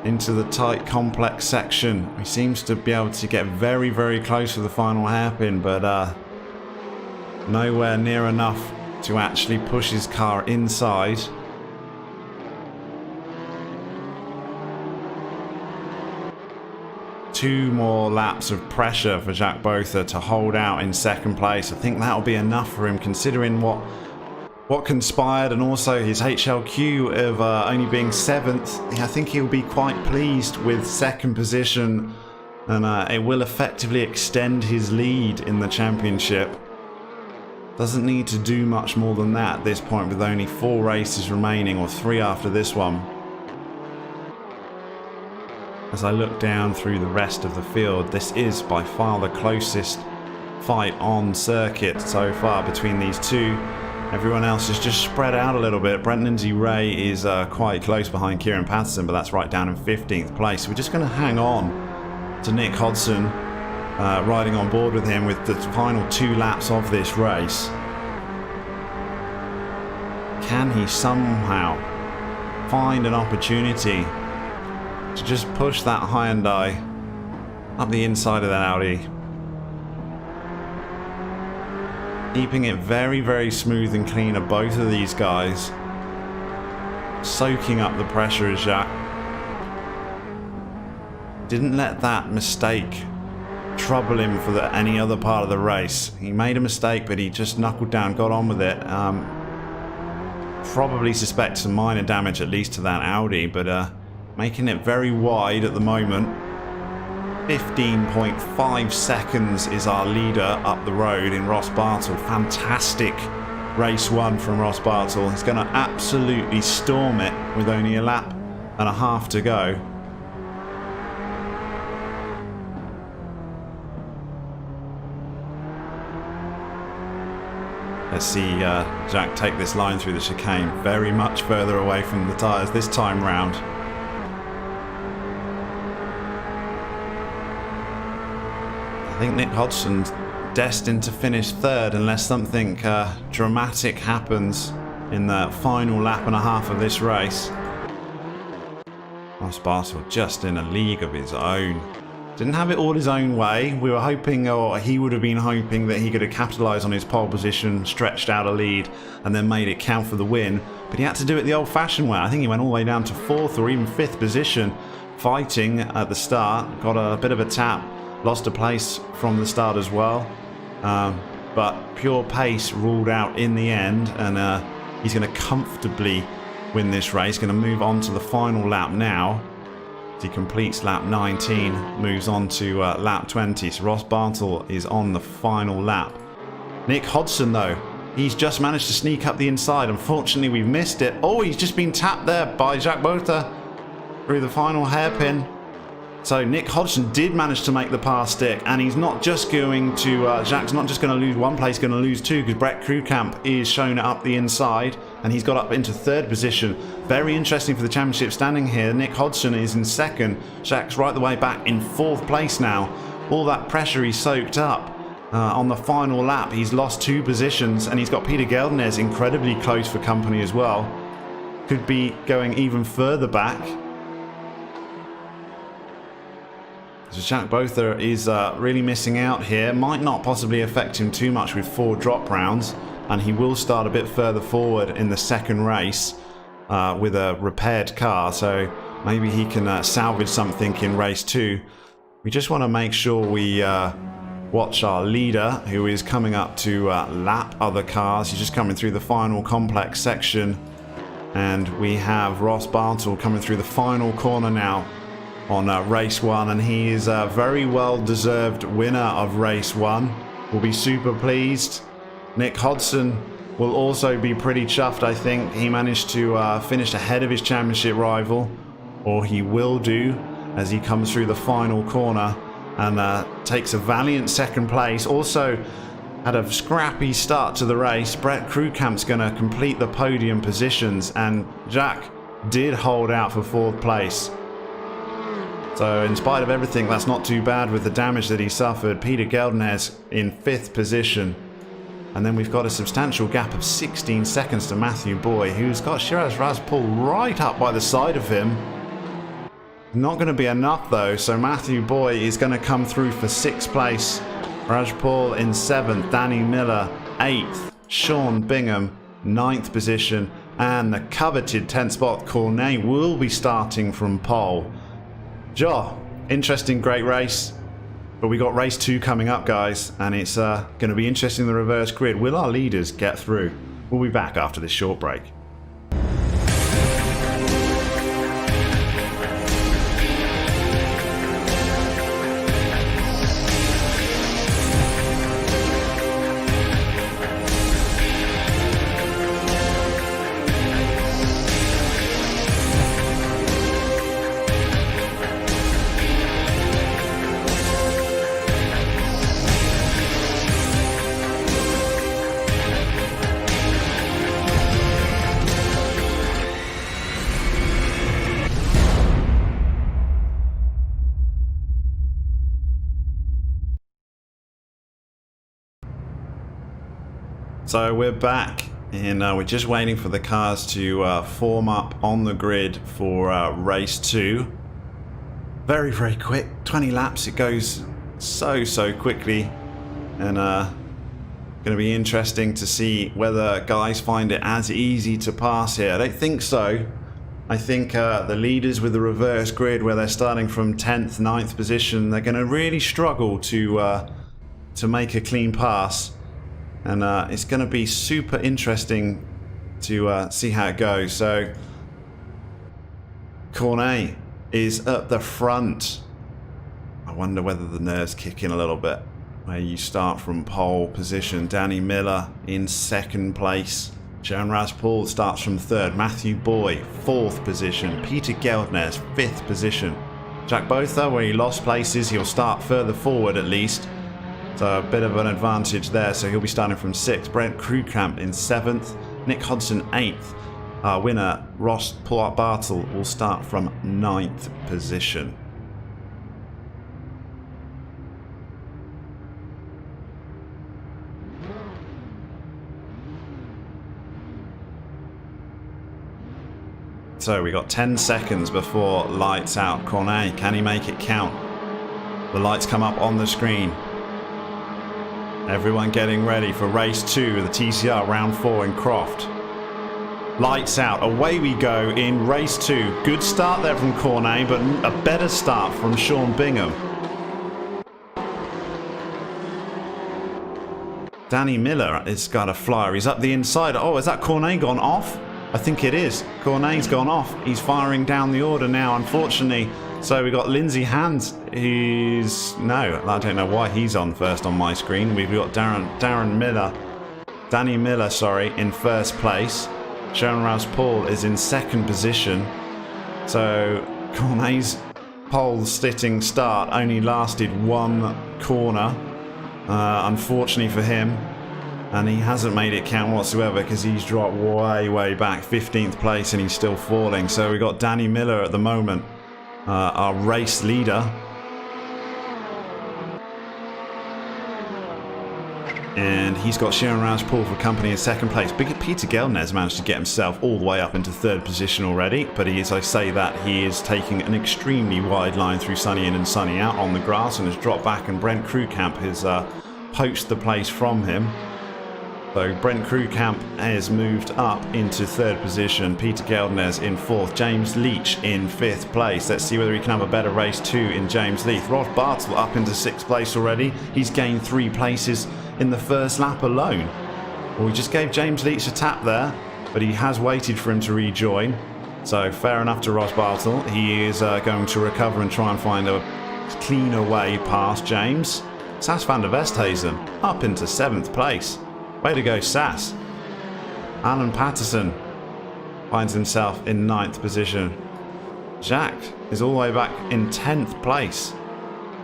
Into the tight, complex section. He seems to be able to get very, very close to the final hairpin, but nowhere near enough to actually push his car inside. Two more laps of pressure for Jacques Botha to hold out in 2nd place. I think that'll be enough for him, considering what conspired, and also his HLQ of only being 7th. I think he'll be quite pleased with 2nd position, and it will effectively extend his lead in the championship. Doesn't need to do much more than that at this point, with only 4 races remaining, or 3 after this one. As I look down through the rest of the field, this is by far the closest fight on circuit so far between these two. Everyone else is just spread out a little bit. Brent Lindsay-Ray is quite close behind Kieran Patterson, but that's right down in 15th place. We're just going to hang on to Nick Hodgson, riding on board with him with the final 2 laps of this race. Can he somehow find an opportunity to just push that Hyundai up the inside of that Audi? Keeping it very, very smooth and clean of both of these guys. Soaking up the pressure as Jacques. Didn't let that mistake trouble him for any other part of the race. He made a mistake, but he just knuckled down, got on with it. Probably suspect some minor damage at least to that Audi, but making it very wide at the moment. 15.5 seconds is our leader up the road in Ross Bartle. Fantastic race 1 from Ross Bartle. He's going to absolutely storm it with only a lap and a half to go. Let's see Jacques take this line through the chicane. Very much further away from the tyres this time round. I think Nick Hodgson's destined to finish 3rd unless something dramatic happens in the final lap and a half of this race. Ross Bartle just in a league of his own. Didn't have it all his own way. We were hoping, or he would have been hoping, that he could have capitalised on his pole position, stretched out a lead, and then made it count for the win. But he had to do it the old-fashioned way. I think he went all the way down to 4th or even 5th position, fighting at the start. Got a bit of a tap, lost a place from the start as well. But pure pace ruled out in the end, and he's going to comfortably win this race. Going to move on to the final lap now. He completes lap 19, moves on to lap 20. So Ross Bartle is on the final lap. Nick Hodgson, though, he's just managed to sneak up the inside. Unfortunately, we've missed it. Oh, he's just been tapped there by Jacques Botha through the final hairpin. So Nick Hodgson did manage to make the pass stick, and he's not just going to, Jacques not just going to lose 1 place, going to lose 2, because Brett Krewkamp is shown up the inside, and he's got up into 3rd position. Very interesting for the championship standing here. Nick Hodgson is in 2nd. Jacques right the way back in 4th place now. All that pressure he's soaked up on the final lap. He's lost 2 positions, and he's got Peter Geldenez incredibly close for company as well. Could be going even further back. So Jack Botha is really missing out here. Might not possibly affect him too much with 4 drop rounds, and he will start a bit further forward in the second race with a repaired car, so maybe he can salvage something in race 2. We just want to make sure we watch our leader, who is coming up to lap other cars. He's just coming through the final complex section, and we have Ross Bartle coming through the final corner now on race 1, and he is a very well deserved winner of race 1. We'll be super pleased. Nick Hodson will also be pretty chuffed. I think he managed to finish ahead of his championship rival, or he will do, as he comes through the final corner and takes a valiant second place. Also had a scrappy start to the race. Brett Krukamp's going to complete the podium positions, and Jack did hold out for 4th place. So in spite of everything, that's not too bad with the damage that he suffered. Peter Geldnes in 5th position. And then we've got a substantial gap of 16 seconds to Matthew Boy, who's got Shiraz Razpool right up by the side of him. Not going to be enough though, so Matthew Boy is going to come through for 6th place. Rajpaul in 7th, Danny Miller 8th, Sean Bingham 9th position, and the coveted 10th spot, Cornet, will be starting from pole. Interesting, great race. But we got race 2 coming up, guys, and it's going to be interesting in the reverse grid. Will our leaders get through? We'll be back after this short break. So we're back, and we're just waiting for the cars to form up on the grid for race 2. Very, very quick, 20 laps. It goes so quickly, and going to be interesting to see whether guys find it as easy to pass here. I don't think so. I think the leaders with the reverse grid, where they're starting from 10th, 9th position, they're going to really struggle to make a clean pass. And it's going to be super interesting to see how it goes. So Cornet is at the front. I wonder whether the nerves kick in a little bit, where you start from pole position. Danny Miller in 2nd place. Sharon Razpool starts from 3rd. Matthew Boy, 4th position. Peter Geldnes, 5th position. Jack Botha, where he lost places, he'll start further forward at least. So a bit of an advantage there, so he'll be starting from 6th. Brent Krukamp in 7th. Nick Hodson 8th. Our winner, Ross Bartle, will start from 9th position. So we got 10 seconds before lights out. Cornet, can he make it count? The lights come up on the screen. Everyone getting ready for race 2, the TCR round 4 in Croft. Lights out, away we go in race 2. Good start there from Cornet, but a better start from Sean Bingham. Danny Miller has got a flyer. He's up the inside. Oh, has that Cornet gone off? I think it is. Cornet's gone off. He's firing down the order now, unfortunately. So we got Lindsay Hands, who's... No, I don't know why he's on first on my screen. We've got Danny Miller, sorry, in 1st place. Sharon Rouse-Paul is in 2nd position. So Cornet's pole-sitting start only lasted 1 corner, unfortunately for him. And he hasn't made it count whatsoever because he's dropped way back, 15th place, and he's still falling. So we got Danny Miller at the moment, our race leader. and he's got Sharon Roush-Paul for company in second place. Peter Geldnes managed to get himself all the way up into third position already, but as I say that, he is taking an extremely wide line through sunny in and sunny out on the grass and has dropped back, and Brent Krugkamp has poached the place from him. So Brent Krugkamp has moved up into third position, Peter Geldnes in fourth, James Leach in fifth place. Let's see whether he can have a better race too in James Leach. Ross Bartle up into sixth place already. He's gained 3 places in the first lap alone. Well, we just gave James Leach a tap there, but he has waited for him to rejoin. So fair enough to Ross Bartle. He is going to recover and try and find a cleaner way past James. Sas van der Westhuizen up into 7th place. Way to go, Sas. Alan Patterson finds himself in 9th position. Jacques is all the way back in 10th place.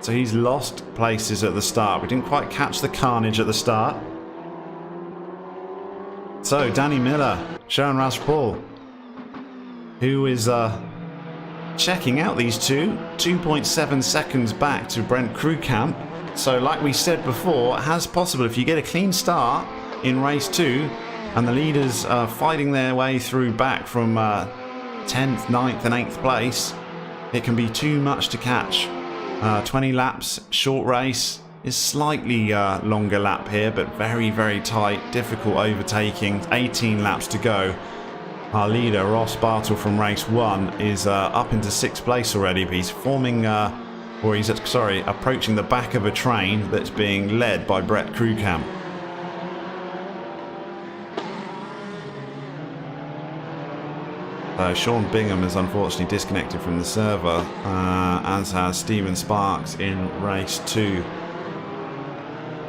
So he's lost places at the start. We didn't quite catch the carnage at the start. So Danny Miller, Sharon Roush-Paul, who is checking out these two, 2.7 seconds back to Brent Krugkamp. So like we said before, as possible, if you get a clean start in race 2 and the leaders are fighting their way through back from 10th, 9th and 8th place, it can be too much to catch. 20 laps, short race, is slightly longer lap here, but very, very tight, difficult overtaking. 18 laps to go. Our leader, Ross Bartle from race 1, is up into 6th place already, but he's forming, approaching the back of a train that's being led by Brent Krugkamp. Sean Bingham is unfortunately disconnected from the server, as has Stephen Sparks in race 2.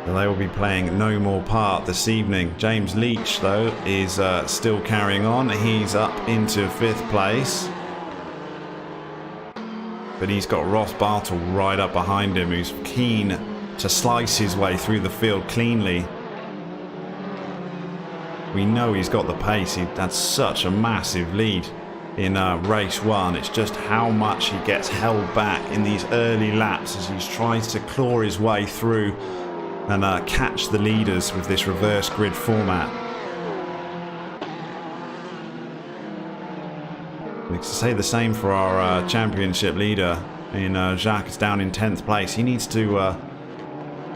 So they will be playing no more part this evening. James Leach, though, is still carrying on. He's up into 5th place. But he's got Ross Bartle right up behind him, who's keen to slice his way through the field cleanly. We know he's got the pace. He had such a massive lead in race 1. It's just how much he gets held back in these early laps as he tries to claw his way through and catch the leaders with this reverse grid format. We can say the same for our championship leader in Jacques is down in 10th place. He needs to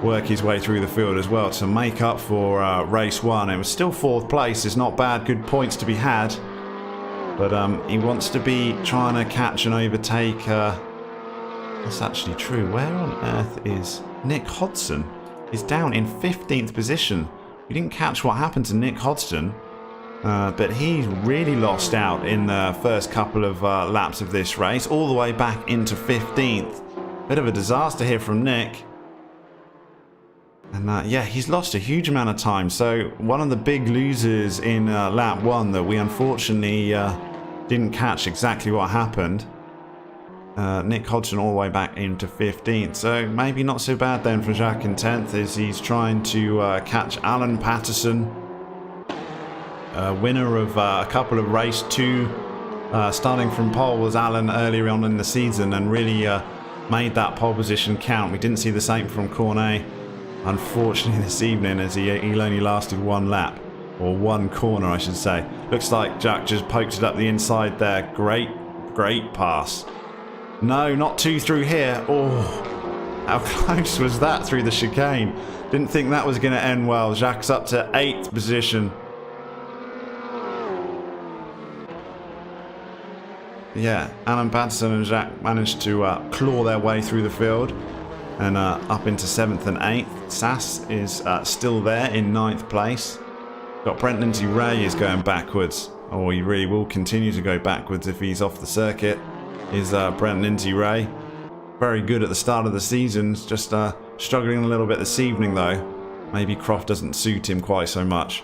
work his way through the field as well to make up for race 1. It was still 4th place. It's not bad, good points to be had, but he wants to be trying to catch and overtake. That's actually true. Where on earth is Nick Hodgson? He's down in 15th position. We didn't catch what happened to Nick Hodgson, but he's really lost out in the first couple of laps of this race, all the way back into 15th. Bit of a disaster here from Nick. And yeah, he's lost a huge amount of time. So one of the big losers in lap 1 that we unfortunately didn't catch exactly what happened. Nick Hodgson all the way back into 15th. So maybe not so bad then for Jacques in 10th as he's trying to catch Alan Patterson. Winner of a couple of race 2. Starting from pole was Alan earlier on in the season and really made that pole position count. We didn't see the same from Cornet, unfortunately, this evening, as he only lasted 1 lap, or 1 corner I should say. Looks like Jack just poked it up the inside there. Great pass. No, not 2 through here. Oh, how close was that through the chicane? Didn't think that was going to end well. Jacques up to 8th position. Yeah, Alan Patterson and Jacques managed to claw their way through the field and up into 7th and 8th. Sass is still there in 9th place. Got Brent Lindsay Ray is going backwards. Oh, he really will continue to go backwards if he's off the circuit. Is Brent Lindsay Ray. Very good at the start of the season. Just struggling a little bit this evening though. Maybe Croft doesn't suit him quite so much.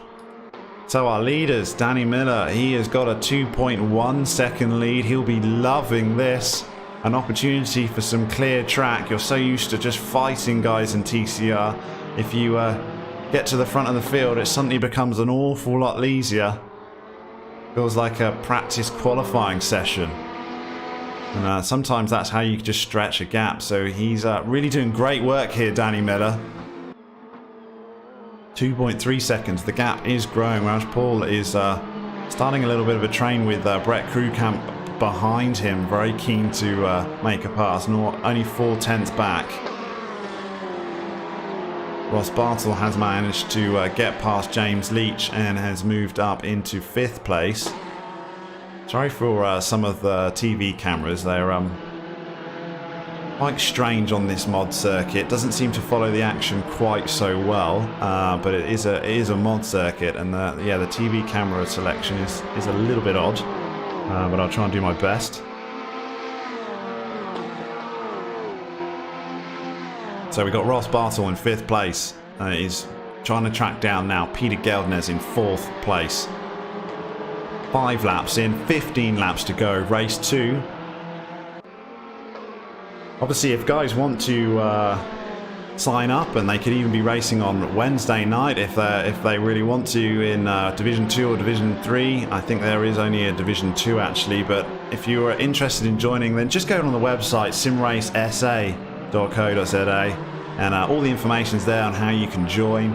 So our leaders, Danny Miller, he has got a 2.1 second lead. He'll be loving this. An opportunity for some clear track. You're so used to just fighting guys in TCR. If you get to the front of the field, it suddenly becomes an awful lot easier. Feels like a practice qualifying session. And sometimes that's how you just stretch a gap. So he's really doing great work here, Danny Miller. 2.3 seconds. The gap is growing. Raj Paul is starting a little bit of a train with Brett Crewcamp behind him. Very keen to make a pass. Only 4/10 back. Ross Bartle has managed to get past James Leach and has moved up into 5th place. Sorry for some of the TV cameras. They're quite strange on this mod circuit. Doesn't seem to follow the action quite so well, but it is a mod circuit, and the TV camera selection is a little bit odd, but I'll try and do my best. So we got Ross Bartle in 5th place. He's trying to track down now Peter Geldnes in 4th place. 5 laps in, 15 laps to go, race 2. Obviously, if guys want to sign up, and they could even be racing on Wednesday night if they really want to in Division 2 or Division 3. I think there is only a Division 2 actually, but if you are interested in joining, then just go on the website simracesa.co.za, and all the information's there on how you can join.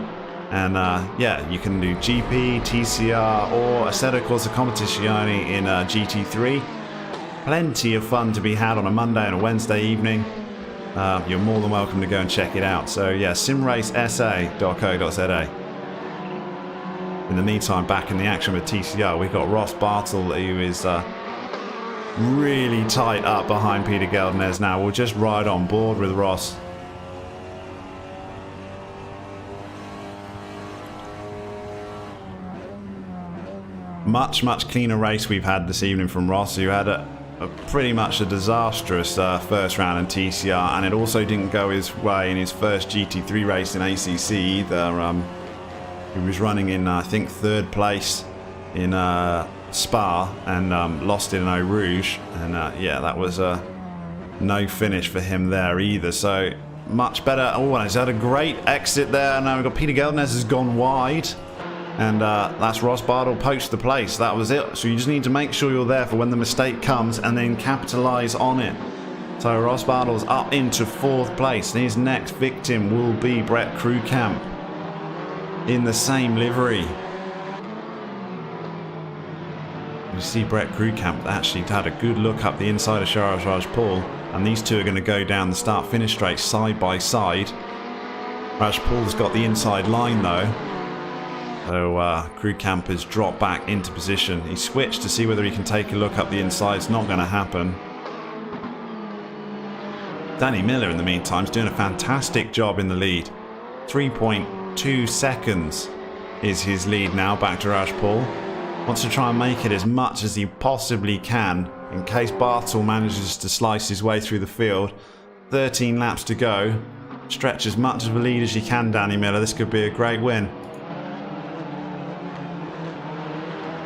And yeah, you can do GP, TCR, or Assetto Corsa Competizione in GT3. Plenty of fun to be had on a Monday and a Wednesday evening. You're more than welcome to go and check it out. So yeah, simracesa.co.za. In the meantime, back in the action with TCR, we've got Ross Bartle, who is really tight up behind Peter Geldnes now. We'll just ride on board with Ross. Much cleaner race we've had this evening from Ross, who had pretty much a disastrous first round in TCR, and it also didn't go his way in his first GT3 race in ACC either. He was running in, I think, 3rd place in Spa and lost in Eau Rouge, and yeah, that was no finish for him there either. So much better. Oh, and he's had a great exit there. Now we've got Peter Geldnes has gone wide. And that's Ross Bartle poached the place. That was it. So you just need to make sure you're there for when the mistake comes and then capitalise on it. So Ross Bartle's up into 4th place. And his next victim will be Brett Crewcamp in the same livery. You see Brett Crewcamp actually had a good look up the inside of Raj Paul. And these two are going to go down the start-finish straight side by side. Raj Paul's got the inside line though. So Crewcamp has dropped back into position. He switched to see whether he can take a look up the inside. It's not going to happen. Danny Miller, in the meantime, is doing a fantastic job in the lead. 3.2 seconds is his lead now, back to Raj Paul. Wants to try and make it as much as he possibly can in case Bartle manages to slice his way through the field. 13 laps to go. Stretch as much of the lead as you can, Danny Miller. This could be a great win.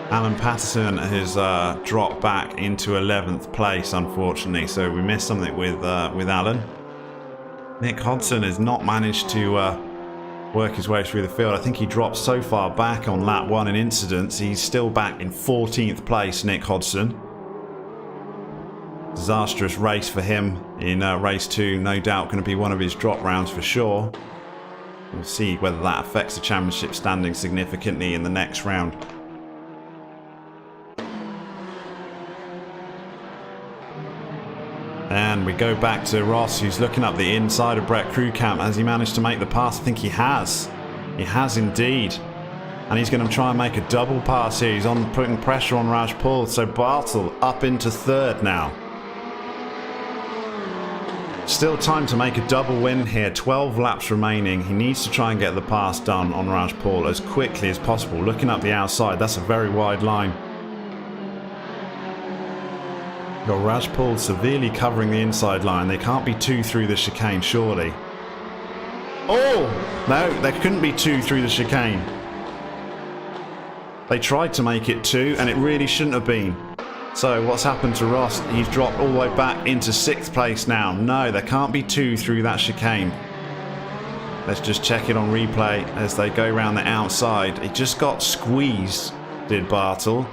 Alan Patterson has dropped back into 11th place, unfortunately, so we missed something with Alan. Nick Hodson has not managed to work his way through the field. I think he dropped so far back on lap 1 in incidents. He's still back in 14th place, Nick Hodson. Disastrous race for him in race 2. No doubt going to be one of his drop rounds for sure. We'll see whether that affects the championship standing significantly in the next round. And we go back to Ross, who's looking up the inside of Brett Crewcamp. Has he managed to make the pass? I think he has. He has indeed. And he's going to try and make a double pass here. He's putting pressure on Raj Paul. So Bartle up into 3rd now. Still time to make a double win here. 12 laps remaining. He needs to try and get the pass done on Raj Paul as quickly as possible. Looking up the outside, that's a very wide line. Got Raj Paul severely covering the inside line. They can't be 2 through the chicane, surely. Oh! No, there couldn't be 2 through the chicane. They tried to make it 2, and it really shouldn't have been. So what's happened to Ross? He's dropped all the way back into 6th place now. No, there can't be 2 through that chicane. Let's just check it on replay as they go around the outside. He just got squeezed, did Bartle.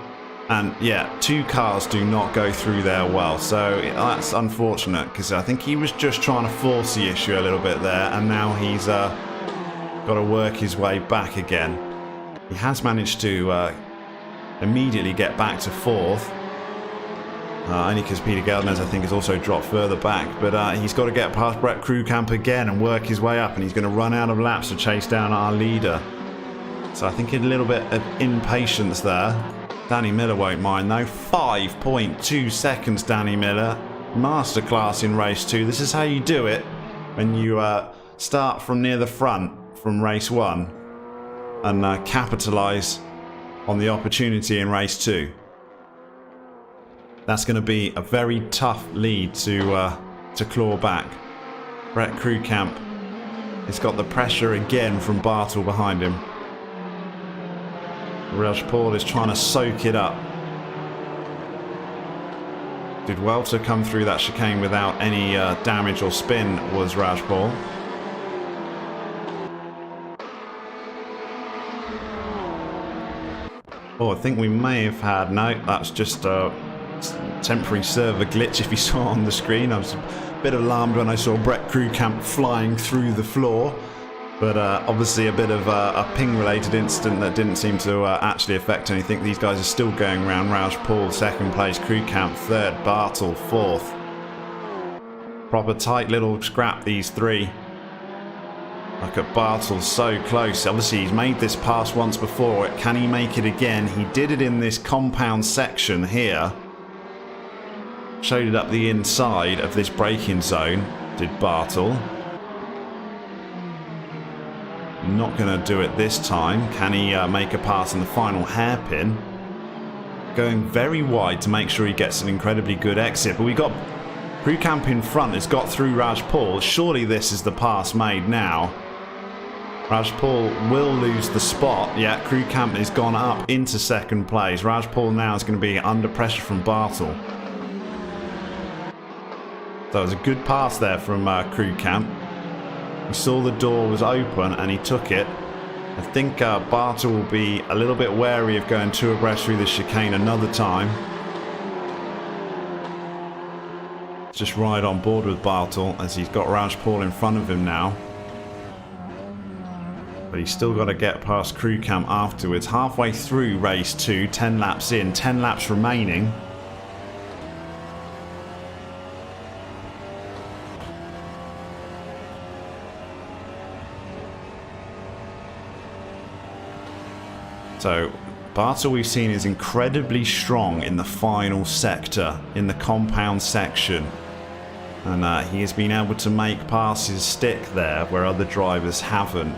And yeah, 2 cars do not go through there well, so that's unfortunate because I think he was just trying to force the issue a little bit there, and now he's got to work his way back again. He has managed to immediately get back to 4th. Only because Peter Geldners, I think, has also dropped further back. But he's got to get past Brett Krukamp again and work his way up. And he's going to run out of laps to chase down our leader. So I think a little bit of impatience there. Danny Miller won't mind, though. 5.2 seconds, Danny Miller. Masterclass in race 2. This is how you do it when you start from near the front from race 1 and capitalise on the opportunity in race 2. That's going to be a very tough lead to claw back. Brett Krukamp has got the pressure again from Bartle behind him. Raj Paul is trying to soak it up. Did well to come through that chicane without any damage or spin, was Raj Paul. Oh, I think we may have had... No, that's just a temporary server glitch if you saw it on the screen. I was a bit alarmed when I saw Brett Krukamp flying through the floor. But obviously a bit of a ping-related incident that didn't seem to actually affect anything. These guys are still going around. Raj Paul, 2nd place. Krukamp, 3rd. Bartle, 4th. Proper tight little scrap, these 3. Look at Bartle, so close. Obviously, he's made this pass once before. Can he make it again? He did it in this compound section here. Showed it up the inside of this braking zone, did Bartle. Not going to do it this time. Can he make a pass in the final hairpin? Going very wide to make sure he gets an incredibly good exit. But we got Krukamp in front. Has got through Raj Paul. Surely this is the pass made now. Raj Paul will lose the spot. Yeah, Krukamp has gone up into 2nd place. Raj Paul now is going to be under pressure from Bartle. So it was a good pass there from Krukamp. He saw the door was open and he took it. I think Bartle will be a little bit wary of going too abreast through the chicane another time. Just ride on board with Bartle as he's got Raj Paul in front of him now. But he's still got to get past Krukamp afterwards. Halfway through race 2, 10 laps in, 10 laps remaining. So Bartle, we've seen, is incredibly strong in the final sector, in the compound section. And he has been able to make passes stick there where other drivers haven't.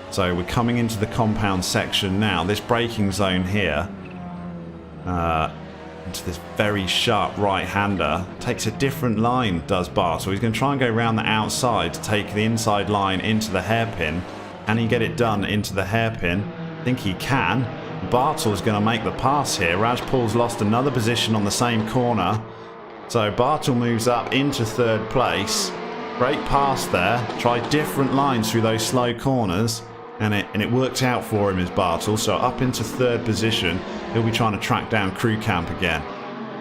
So we're coming into the compound section now. This braking zone here, into this very sharp right-hander, takes a different line, does Bartle. He's going to try and go around the outside to take the inside line into the hairpin. Can he get it done into the hairpin? I think he can. Bartle's going to make the pass here. Raj Paul's lost another position on the same corner. So Bartle moves up into 3rd place. Great pass there. Tried different lines through those slow corners. And it worked out for him as Bartle. So up into 3rd position. He'll be trying to track down Krukamp again.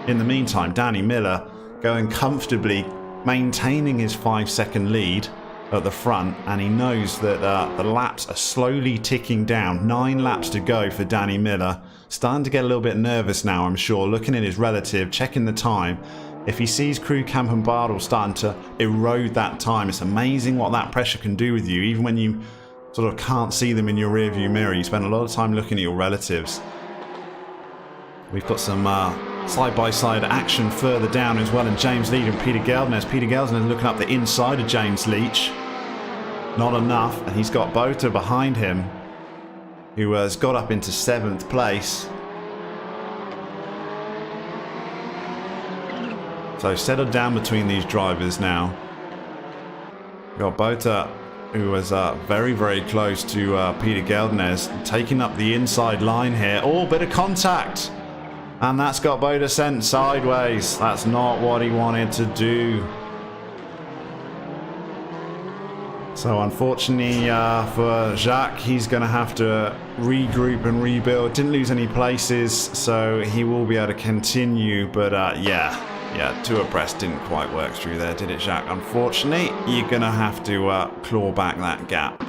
In the meantime, Danny Miller going comfortably, maintaining his 5-second lead at the front, and he knows that the laps are slowly ticking down. 9 laps to go for Danny Miller. Starting to get a little bit nervous now, I'm sure, looking at his relative, checking the time. If he sees Krukamp and Bartle starting to erode that time, it's amazing what that pressure can do with you, even when you sort of can't see them in your rearview mirror. You spend a lot of time looking at your relatives. We've got some side-by-side action further down as well, and James Leach and Peter Geldners. Peter Geldners looking up the inside of James Leach. Not enough, and he's got Botha behind him, who has got up into 7th place. So settled down between these drivers now. Got Botha, who was very, very close to Peter Geldners, taking up the inside line here. Oh, bit of contact! And that's got Botha sent sideways. That's not what he wanted to do. So unfortunately for Jacques, he's going to have to regroup and rebuild. Didn't lose any places, so he will be able to continue. But yeah, 2 abreast didn't quite work through there, did it, Jacques? Unfortunately, you're going to have to claw back that gap.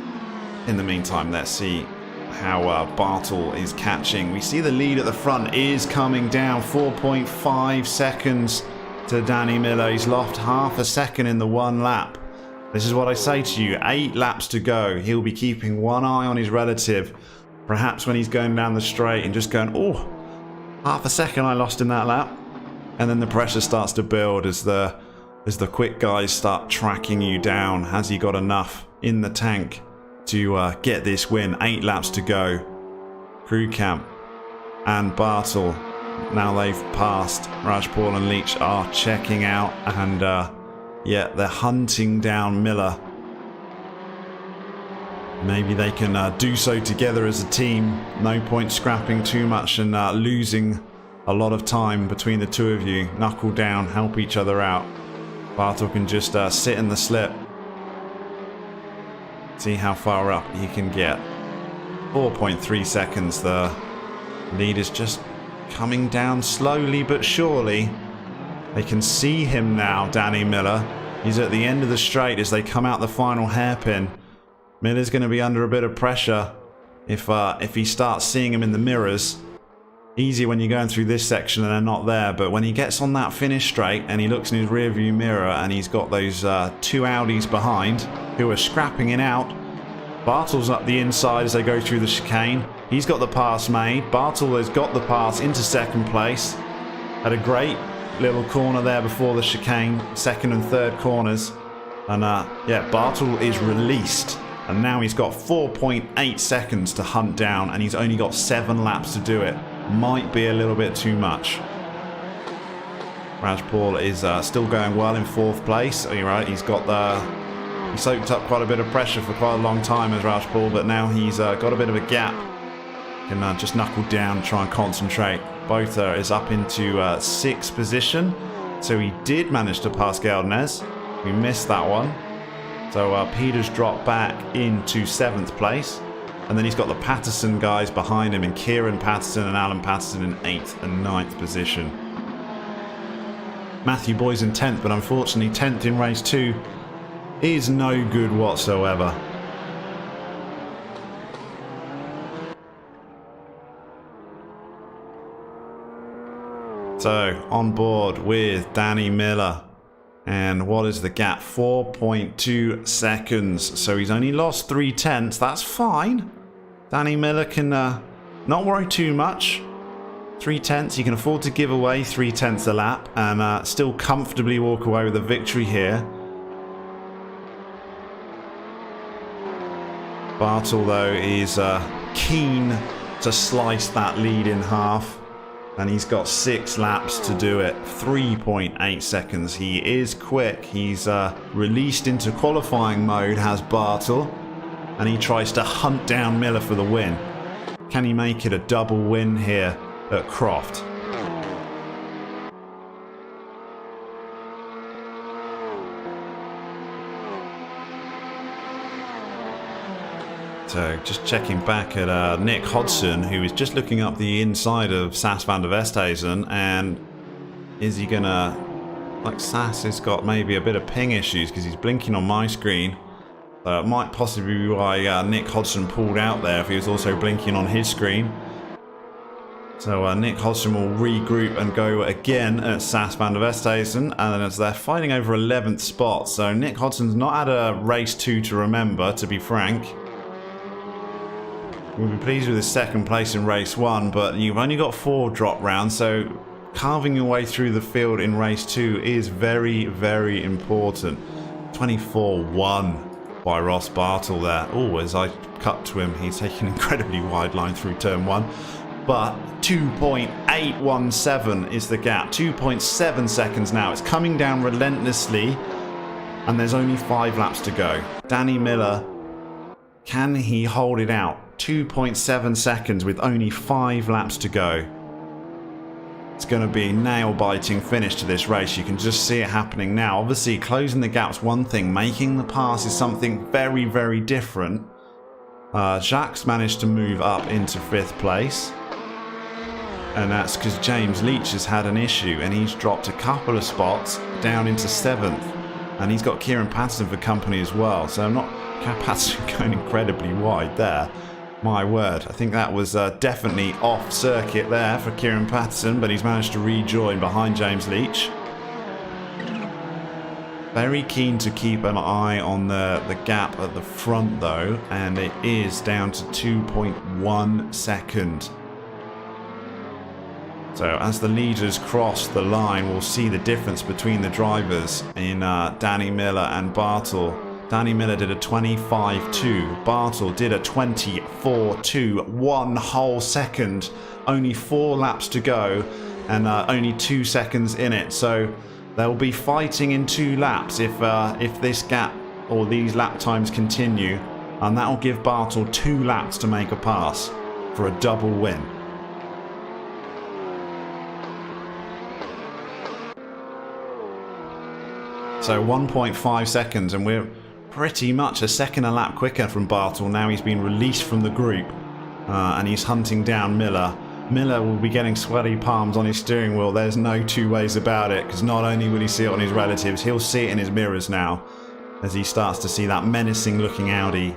In the meantime, let's see how Bartel is catching. We see the lead at the front is coming down. 4.5 seconds to Danny Miller. He's lost half a second in the one lap. This is what I say to you. 8 laps to go. He'll be keeping one eye on his relative. Perhaps when he's going down the straight and just going, oh, half a second I lost in that lap. And then the pressure starts to build as the quick guys start tracking you down. Has he got enough in the tank to get this win? 8 laps to go. Crew Camp and Bartel, now they've passed. Rajpaul and Leach are checking out, and yeah, they're hunting down Miller. Maybe they can do so together as a team. No point scrapping too much and losing a lot of time between the two of you. Knuckle down, help each other out. Bartel can just sit in the slip. See how far up he can get. 4.3 seconds. The lead is just coming down slowly but surely. They can see him now, Danny Miller. He's at the end of the straight as they come out the final hairpin. Miller's going to be under a bit of pressure if he starts seeing him in the mirrors. Easy when you're going through this section and they're not there, but when he gets on that finish straight and he looks in his rear view mirror and he's got those 2 Audis behind who are scrapping it out. Bartel's up the inside as they go through the chicane. He's got the pass made. Bartel has got the pass into second place. Had a great little corner there before the chicane, second and third corners. And yeah, Bartel is released. And now he's got 4.8 seconds to hunt down, and he's only got 7 laps to do it. Might be a little bit too much. Rajpaul is still going well in 4th place. You're right, he soaked up quite a bit of pressure for quite a long time as Rajpaul, but now he's got a bit of a gap. Can just knuckle down and try and concentrate. Botha is up into 6th position, so he did manage to pass Geldnes. We missed that one. So Peter's dropped back into 7th place. And then he's got the Patterson guys behind him, and Kieran Patterson and Alan Patterson in 8th and 9th position. Matthew Boy's in 10th, but unfortunately 10th in race 2 is no good whatsoever. So, on board with Danny Miller. And what is the gap? 4.2 seconds. So he's only lost 3/10. That's fine. Danny Miller can not worry too much. 3/10. He can afford to give away 3/10 a lap and still comfortably walk away with a victory here. Bartel, though, is keen to slice that lead in half. And he's got 6 laps to do it. 3.8 seconds. He is quick. He's released into qualifying mode, has Bartel. And he tries to hunt down Miller for the win. Can he make it a double win here at Croft? So just checking back at Nick Hodson, who is just looking up the inside of Sas van der Westhuizen, and is he gonna, like, Sas has got maybe a bit of ping issues because he's blinking on my screen. It might possibly be why Nick Hodson pulled out there if he was also blinking on his screen. So Nick Hodson will regroup and go again at Sas van der Westhuizen, and as they're fighting over 11th spot. So Nick Hodson's not had a race 2 to remember, to be frank. We'll be pleased with his 2nd place in race 1, but you've only got 4 drop rounds, so carving your way through the field in race 2 is very, very important. 24-1 by Ross Bartel there. Oh, as I cut to him, he's taking an incredibly wide line through turn 1. But 2.817 is the gap. 2.7 seconds now. It's coming down relentlessly, and there's only 5 laps to go. Danny Miller, can he hold it out? 2.7 seconds with only 5 laps to go. It's going to be a nail-biting finish to this race. You can just see it happening now. Obviously, closing the gap's one thing. Making the pass is something very, very different. Jacques managed to move up into 5th place. And that's because James Leach has had an issue, and he's dropped a couple of spots down into 7th. And he's got Kieran Patterson for company as well. So I'm not Patterson going incredibly wide there. My word. I think that was definitely off circuit there for Kieran Patterson, but he's managed to rejoin behind James Leach. Very keen to keep an eye on the gap at the front though, and it is down to 2.1 seconds. So as the leaders cross the line, we'll see the difference between the drivers in Danny Miller and Bartle. Danny Miller did a 25.2, Bartle did a 24.2, 1 whole second, only 4 laps to go, and only 2 seconds in it. So they'll be fighting in 2 laps if this gap or these lap times continue, and that will give Bartle 2 laps to make a pass for a double win. So 1.5 seconds, and we're pretty much a second a lap quicker from Bartle. Now he's been released from the group, and he's hunting down Miller. Miller will be getting sweaty palms on his steering wheel. There's no two ways about it, because not only will he see it on his relatives, he'll see it in his mirrors now as he starts to see that menacing looking Audi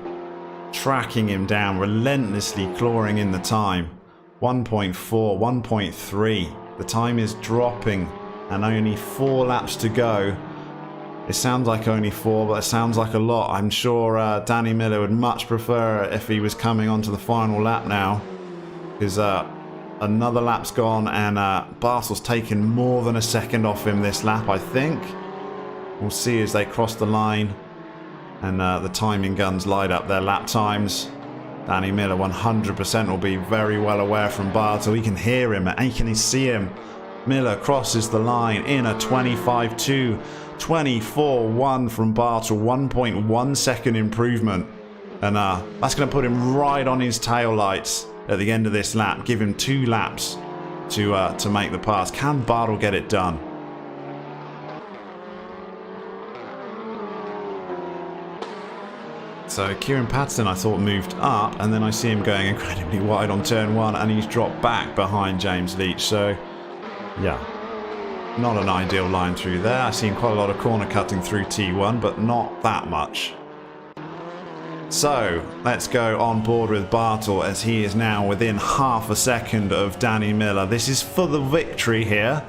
tracking him down, relentlessly clawing in the time. 1.4, 1.3. The time is dropping and only 4 laps to go. It sounds like only 4, but it sounds like a lot. I'm sure Danny Miller would much prefer it if he was coming onto the final lap now, because another lap's gone, and Bartle's taken more than a second off him this lap, I think. We'll see as they cross the line, and the timing guns light up their lap times. Danny Miller 100% will be very well aware from Bartle. He can hear him and he can see him. Miller crosses the line in a 25.2. 24.1 from Bartle, 1.1 second improvement, and that's going to put him right on his tail lights at the end of this lap. Give him 2 laps to make the pass. Can Bartle get it done? So Kieran Patterson, I thought, moved up, and then I see him going incredibly wide on turn 1, and he's dropped back behind James Leach. So yeah, not an ideal line through there. I've seen quite a lot of corner cutting through T1, but not that much. So let's go on board with Bartle, as he is now within half a second of Danny Miller. This is for the victory here.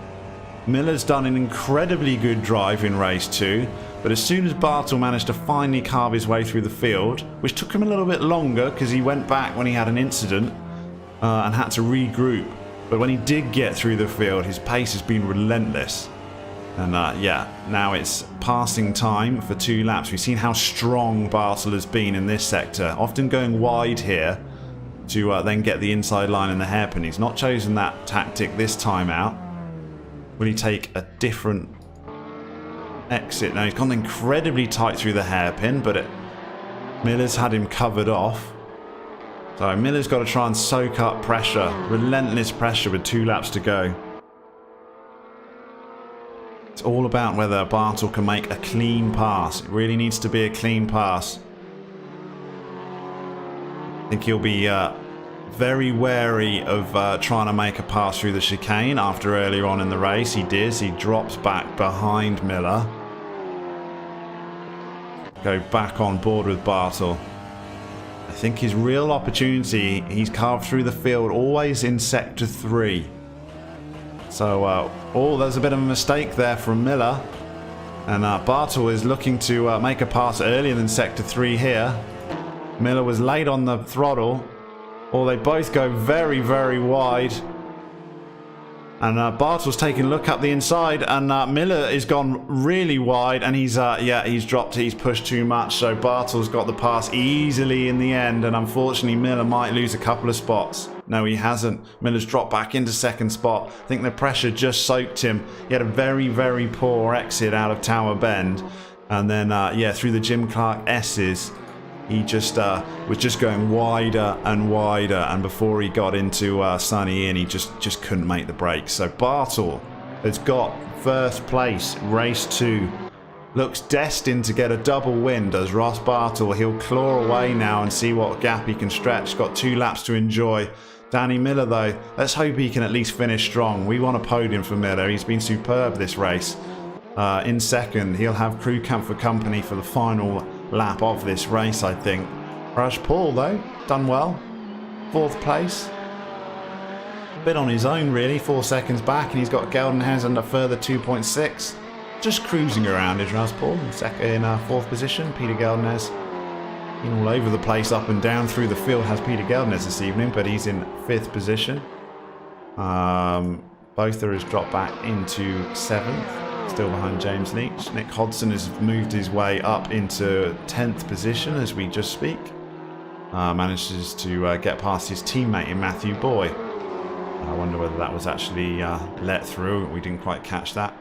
Miller's done an incredibly good drive in race 2, but as soon as Bartle managed to finally carve his way through the field, which took him a little bit longer because he went back when he had an incident and had to regroup. But when he did get through the field, his pace has been relentless. And yeah, now it's passing time for 2 laps. We've seen how strong Bartle has been in this sector, often going wide here to then get the inside line in the hairpin. He's not chosen that tactic this time out. Will he take a different exit? Now he's gone incredibly tight through the hairpin, but Miller's had him covered off. So Miller's got to try and soak up pressure, relentless pressure with 2 laps to go. It's all about whether Bartle can make a clean pass. It really needs to be a clean pass. I think he'll be very wary of trying to make a pass through the chicane after earlier on in the race. He did. He drops back behind Miller. Go back on board with Bartle. I think his real opportunity, he's carved through the field always in sector 3. So, oh, there's a bit of a mistake there from Miller. And Bartle is looking to make a pass earlier than sector 3 here. Miller was late on the throttle. Or they both go very, very wide. And Bartle's taking a look up the inside, and Miller has gone really wide, and he's dropped it, he's pushed too much, so Bartle's got the pass easily in the end, and unfortunately Miller might lose a couple of spots. No, he hasn't. Miller's dropped back into second spot. I think the pressure just soaked him. He had a very, very poor exit out of Tower Bend, and then yeah, through the Jim Clark S's. He just was just going wider and wider, and before he got into Sunny Inn, he just couldn't make the brakes. So Bartle has got first place, race 2. Looks destined to get a double win, does Ross Bartle. He'll claw away now and see what gap he can stretch. Got 2 laps to enjoy. Danny Miller, though, let's hope he can at least finish strong. We want a podium for Miller. He's been superb this race. in second. He'll have crew camp for company for the final lap of this race, I think. Raj Paul, though, done well. 4th place. A bit on his own, really. 4 seconds back, and he's got Geldenhuys and a further 2.6. Just cruising around is Raj Paul in 4th position. Peter Geldenhuys all over the place, up and down through the field, has Peter Geldenhuys this evening, but he's in 5th position. Botha has dropped back into 7th, still behind James Leach. Nick Hodson has moved his way up into 10th position as we just speak. Manages to get past his teammate in Matthew Boy. I wonder whether that was actually let through. We didn't quite catch that.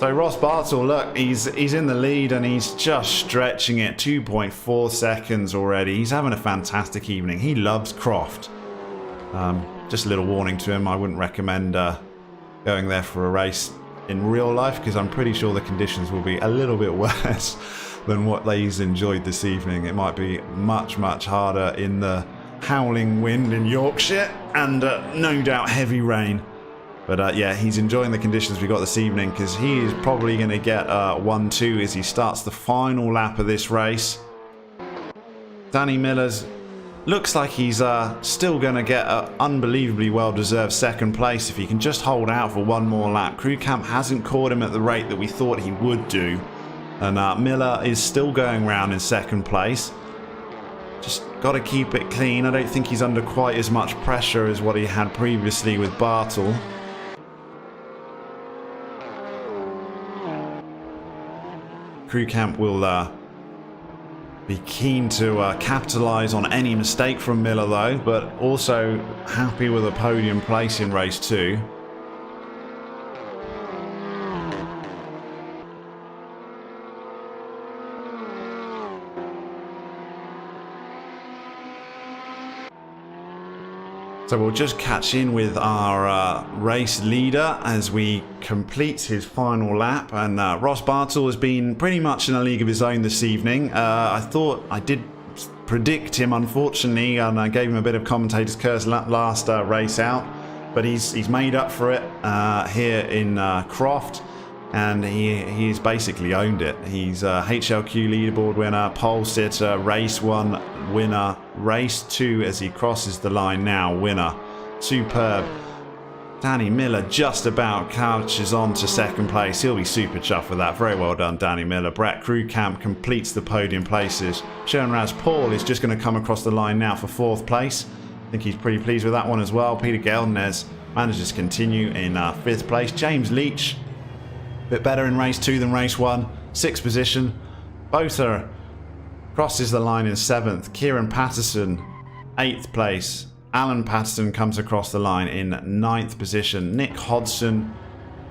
So Ross Bartle, look, he's in the lead and he's just stretching it. 2.4 seconds already. He's having a fantastic evening. He loves Croft. Just a little warning to him, I wouldn't recommend going there for a race in real life, because I'm pretty sure the conditions will be a little bit worse than what he's enjoyed this evening. It might be much, much harder in the howling wind in Yorkshire and no doubt heavy rain. But yeah, he's enjoying the conditions we got this evening, because he is probably going to get 1-2 as he starts the final lap of this race. Danny Miller's looks like he's still going to get an unbelievably well-deserved 2nd place if he can just hold out for one more lap. Crew camp hasn't caught him at the rate that we thought he would do. And Miller is still going round in 2nd place. Just got to keep it clean. I don't think he's under quite as much pressure as what he had previously with Bartle. Crew camp will be keen to capitalise on any mistake from Miller, though, but also happy with a podium place in race 2. So we'll just catch in with our race leader as we complete his final lap. And Ross Bartle has been pretty much in a league of his own this evening. I thought I did predict him, unfortunately, and I gave him a bit of commentator's curse last race out. But he's made up for it here in Croft. And he's basically owned it. He's a HLQ leaderboard winner, pole sitter, race 1 winner, race 2 as he crosses the line now, winner. Superb. Danny Miller just about couches on to 2nd place. He'll be super chuffed with that. Very well done, Danny Miller. Brett Crew camp completes the podium places. Raz Paul is just going to come across the line now for 4th place. I think he's pretty pleased with that one as well. Peter Geldenhuys manages to continue in 5th place. James Leach, bit better in race 2 than race 1. 6th position. Botha crosses the line in 7th. Kieran Patterson, 8th place. Alan Patterson comes across the line in 9th position. Nick Hodson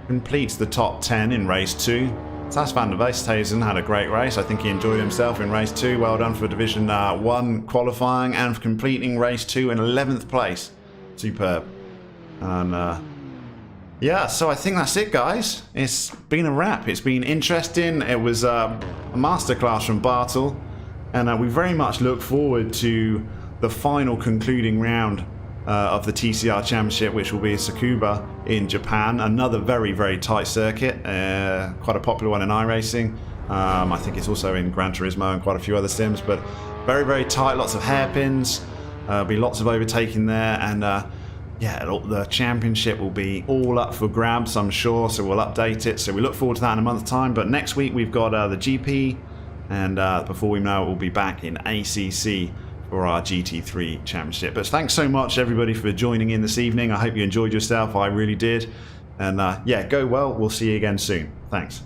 completes the top 10 in race 2. Sas van der Westhuizen had a great race. I think he enjoyed himself in race 2. Well done for Division 1 qualifying and for completing race 2 in 11th place. Superb. And yeah, so I think that's it, guys. It's been a wrap. It's been interesting. It was a masterclass from Bartle. And we very much look forward to the final concluding round of the TCR Championship, which will be Tsukuba in Japan. Another very, very tight circuit. Quite a popular one in iRacing. I think it's also in Gran Turismo and quite a few other sims. But very, very tight. Lots of hairpins. There'll be lots of overtaking there. And yeah, the championship will be all up for grabs, I'm sure, so we'll update it. So we look forward to that in a month's time. But next week we've got the GP, and before we know it, we'll be back in ACC for our GT3 championship. But thanks so much, everybody, for joining in this evening. I hope you enjoyed yourself. I really did. And yeah, go well. We'll see you again soon. Thanks.